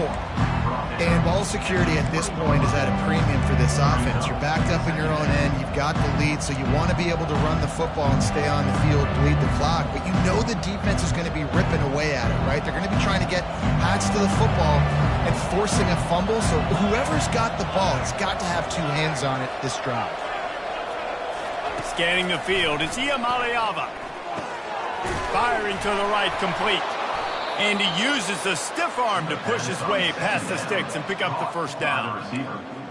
B: And ball security at this point is at a premium for this offense. You're backed up in your own end. You've got the lead, so you want to be able to run the football and stay on the field, bleed the clock. But you know the defense is going to be ripping away at it, right? They're going to be trying to get hats to the football and forcing a fumble. So whoever's got the ball has got to have 2 hands on it this drive.
A: Scanning the field, it's Iamaleava. Firing to the right, complete. And he uses the stiff arm to push his way past the sticks and pick up the first down.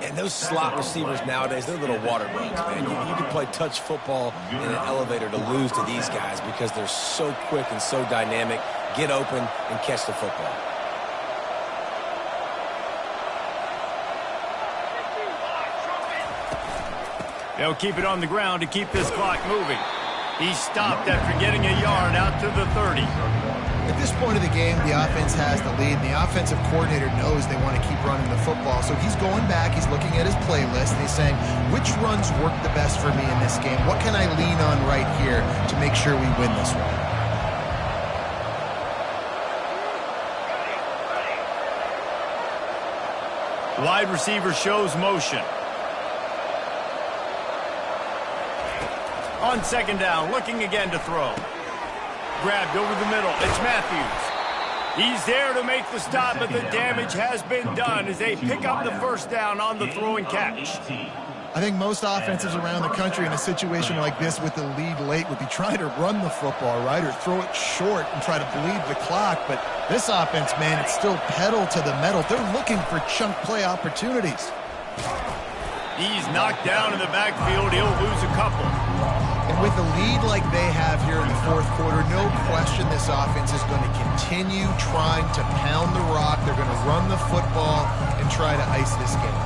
C: And those slot receivers nowadays, they're little water bugs, man. You can play touch football in an elevator to lose to these guys because they're so quick and so dynamic. Get open and catch the football.
A: They'll keep it on the ground to keep this clock moving. He stopped after getting a yard out to the 30.
B: At this point of the game, the offense has the lead, and the offensive coordinator knows they want to keep running the football. So he's going back, he's looking at his playlist, and he's saying, which runs work the best for me in this game? What can I lean on right here to make sure we win this one?
A: Wide receiver shows motion. On second down, looking again to throw. Grabbed over the middle, it's Matthews. He's there to make the stop, but the damage has been done as they pick up the first down on the throw and catch.
B: I think most offenses around the country in a situation like this with the lead late would be trying to run the football, right, or throw it short and try to bleed the clock. But this offense, man, it's still pedal to the metal. They're looking for chunk play opportunities.
A: He's knocked down in the backfield. He'll lose a couple.
B: And with a lead like they have here in the fourth quarter, no question this offense is going to continue trying to pound the rock. They're going to run the football and try to ice this game.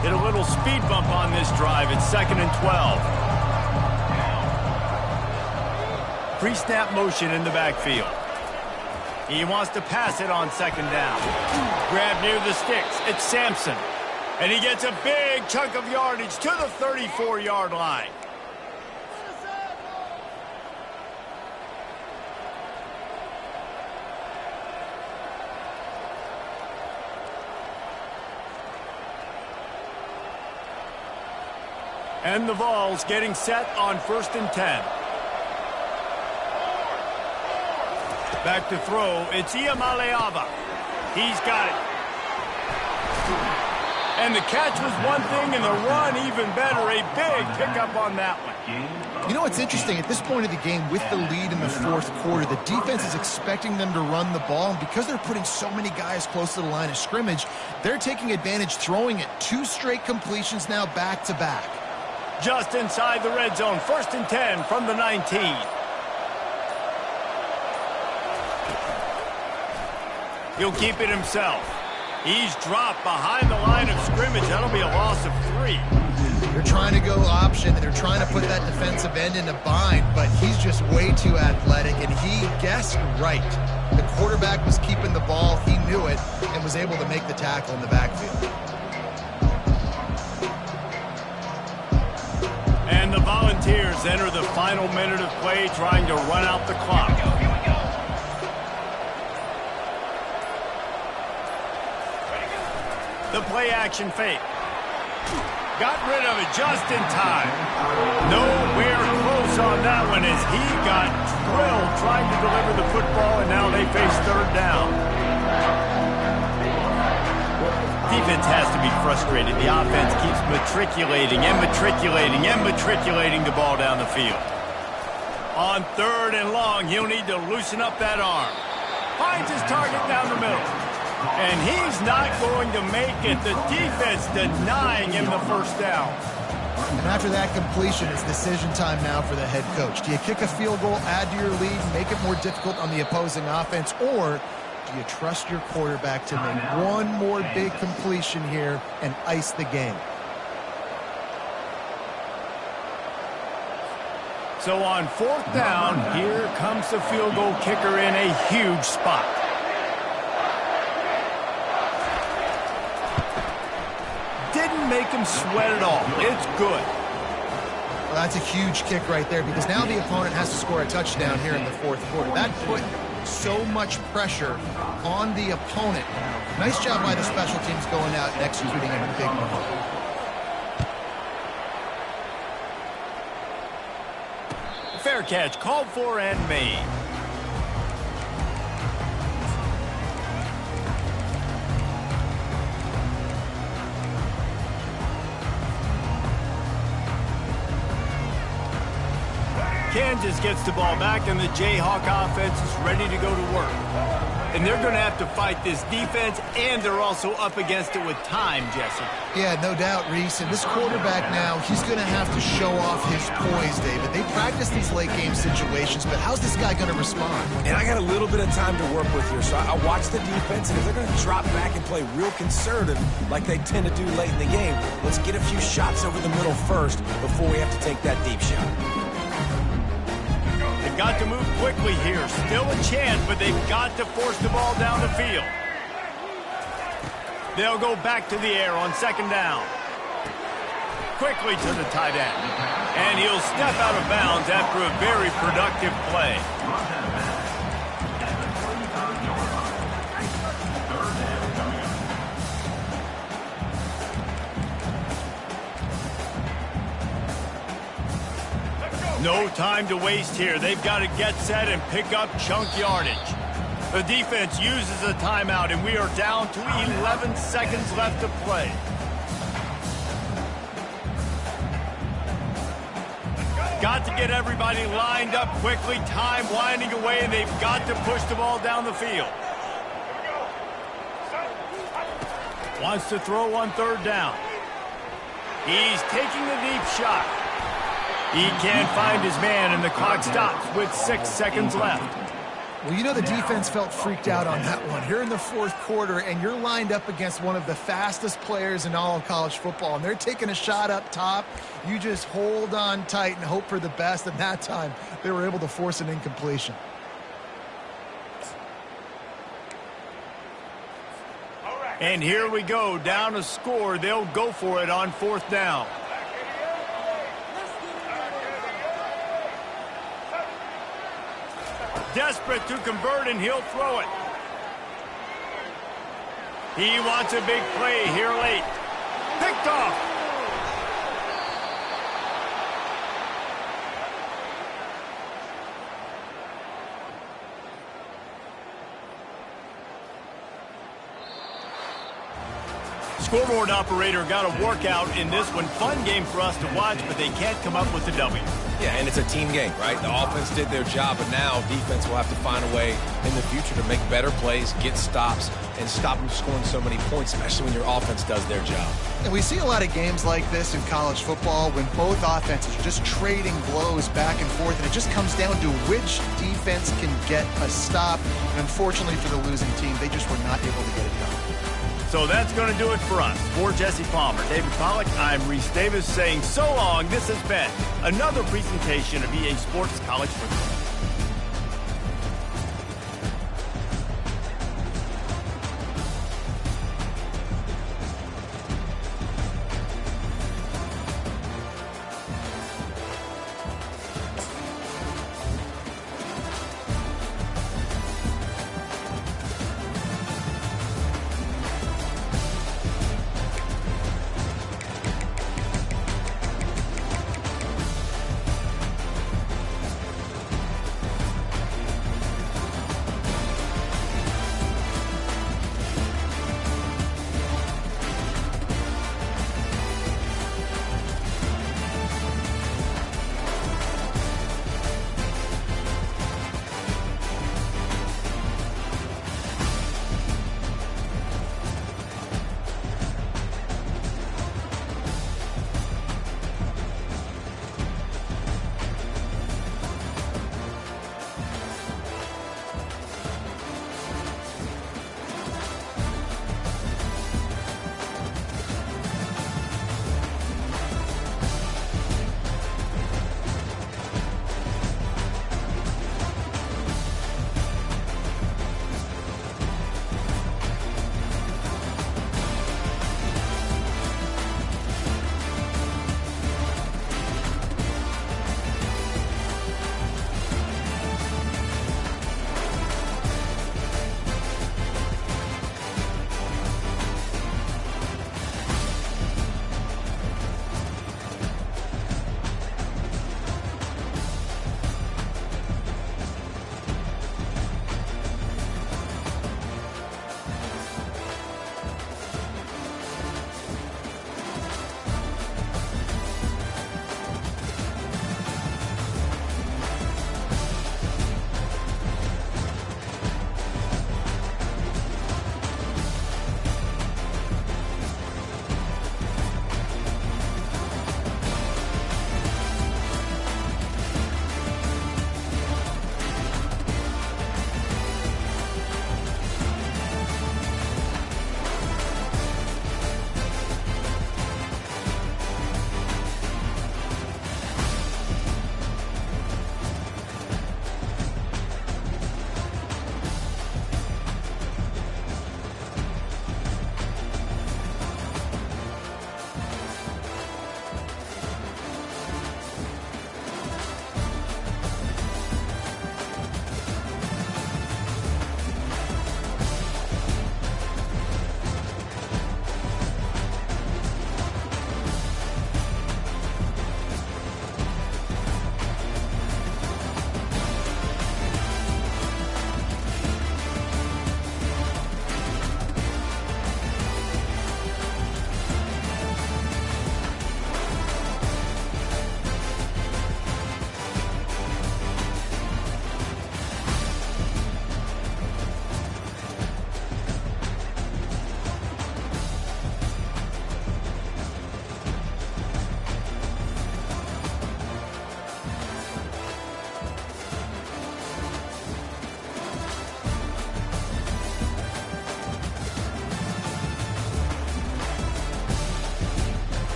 A: Hit a little speed bump on this drive. It's 2nd and 12. Pre-snap motion in the backfield. He wants to pass it on second down. Grab near the sticks. It's Sampson. And he gets a big chunk of yardage to the 34-yard line. And the Vols getting set on 1st and 10. Back to throw, it's Iamaleava. He's got it. And the catch was one thing, and the run even better. A big pickup on that one.
B: You know what's interesting? At this point of the game, with the lead in the fourth quarter, the defense is expecting them to run the ball, and because they're putting so many guys close to the line of scrimmage, they're taking advantage, throwing it 2 straight completions now back-to-back.
A: Just inside the red zone, 1st and 10 from the 19. He'll keep it himself. He's dropped behind the line of scrimmage. That'll be a loss of 3.
B: They're trying to go option, and they're trying to put that defensive end in a bind, but he's just way too athletic, and he guessed right. The quarterback was keeping the ball. He knew it and was able to make the tackle in the backfield.
A: And the Volunteers enter the final minute of play, trying to run out the clock. The play action fake. Got rid of it just in time. Nowhere close on that one as he got drilled trying to deliver the football, and now they face 3rd down. Defense has to be frustrated. The offense keeps matriculating and matriculating and matriculating the ball down the field. On 3rd and long, he'll need to loosen up that arm. Finds his target down the middle. And he's not going to make it. The defense denying him the first down.
B: And after that completion, it's decision time now for the head coach. Do you kick a field goal, add to your lead, make it more difficult on the opposing offense, or Do you trust your quarterback to make one more big completion here and ice the game?
A: So on 4th down, here comes the field goal kicker in a huge spot. Didn't make him sweat at all. It's good.
B: Well, that's a huge kick right there because now the opponent has to score a touchdown here in the 4th quarter. That put so much pressure on the opponent. Nice job by the special teams going out and executing in a big moment.
A: Fair catch, called for and made. Kansas gets the ball back, and the Jayhawk offense is ready to go to work. And they're going to have to fight this defense, and they're also up against it with time, Jesse.
B: Yeah, no doubt, Reese. And this quarterback now, he's going to have to show off his poise, David. They practice these late-game situations, but how's this guy going to respond?
C: And I got a little bit of time to work with here, so I watch the defense, and if they're going to drop back and play real conservative like they tend to do late in the game, let's get a few shots over the middle first before we have to take that deep shot.
A: They've got to move quickly here. Still a chance, but they've got to force the ball down the field. They'll go back to the air on 2nd down. Quickly to the tight end. And he'll step out of bounds after a very productive play. No time to waste here. They've got to get set and pick up chunk yardage. The defense uses a timeout, and we are down to 11 seconds left to play. Got to get everybody lined up quickly. Time winding away, and they've got to push the ball down the field. Wants to throw on 3rd down. He's taking a deep shot. He can't find his man, and the clock stops with 6 seconds left.
B: Well, you know the defense felt freaked out on that one. You're in the 4th quarter, and you're lined up against one of the fastest players in all of college football, and they're taking a shot up top. You just hold on tight and hope for the best, and that time they were able to force an incompletion.
A: And here we go, down a score. They'll go for it on 4th down. Desperate to convert, and he'll throw it. He wants a big play here late. Picked off. Scoreboard operator got a workout in this one. Fun game for us to watch, but they can't come up with the W.
C: Yeah, and it's a team game, right? The offense did their job, but now defense will have to find a way in the future to make better plays, get stops, and stop them scoring so many points, especially when your offense does their job.
B: And we see a lot of games like this in college football when both offenses are just trading blows back and forth, and it just comes down to which defense can get a stop. And unfortunately for the losing team, they just were not able to get it done.
A: So that's going to do it for us. For Jesse Palmer, David Pollack, I'm Reese Davis saying so long. This has been another presentation of EA Sports College Football.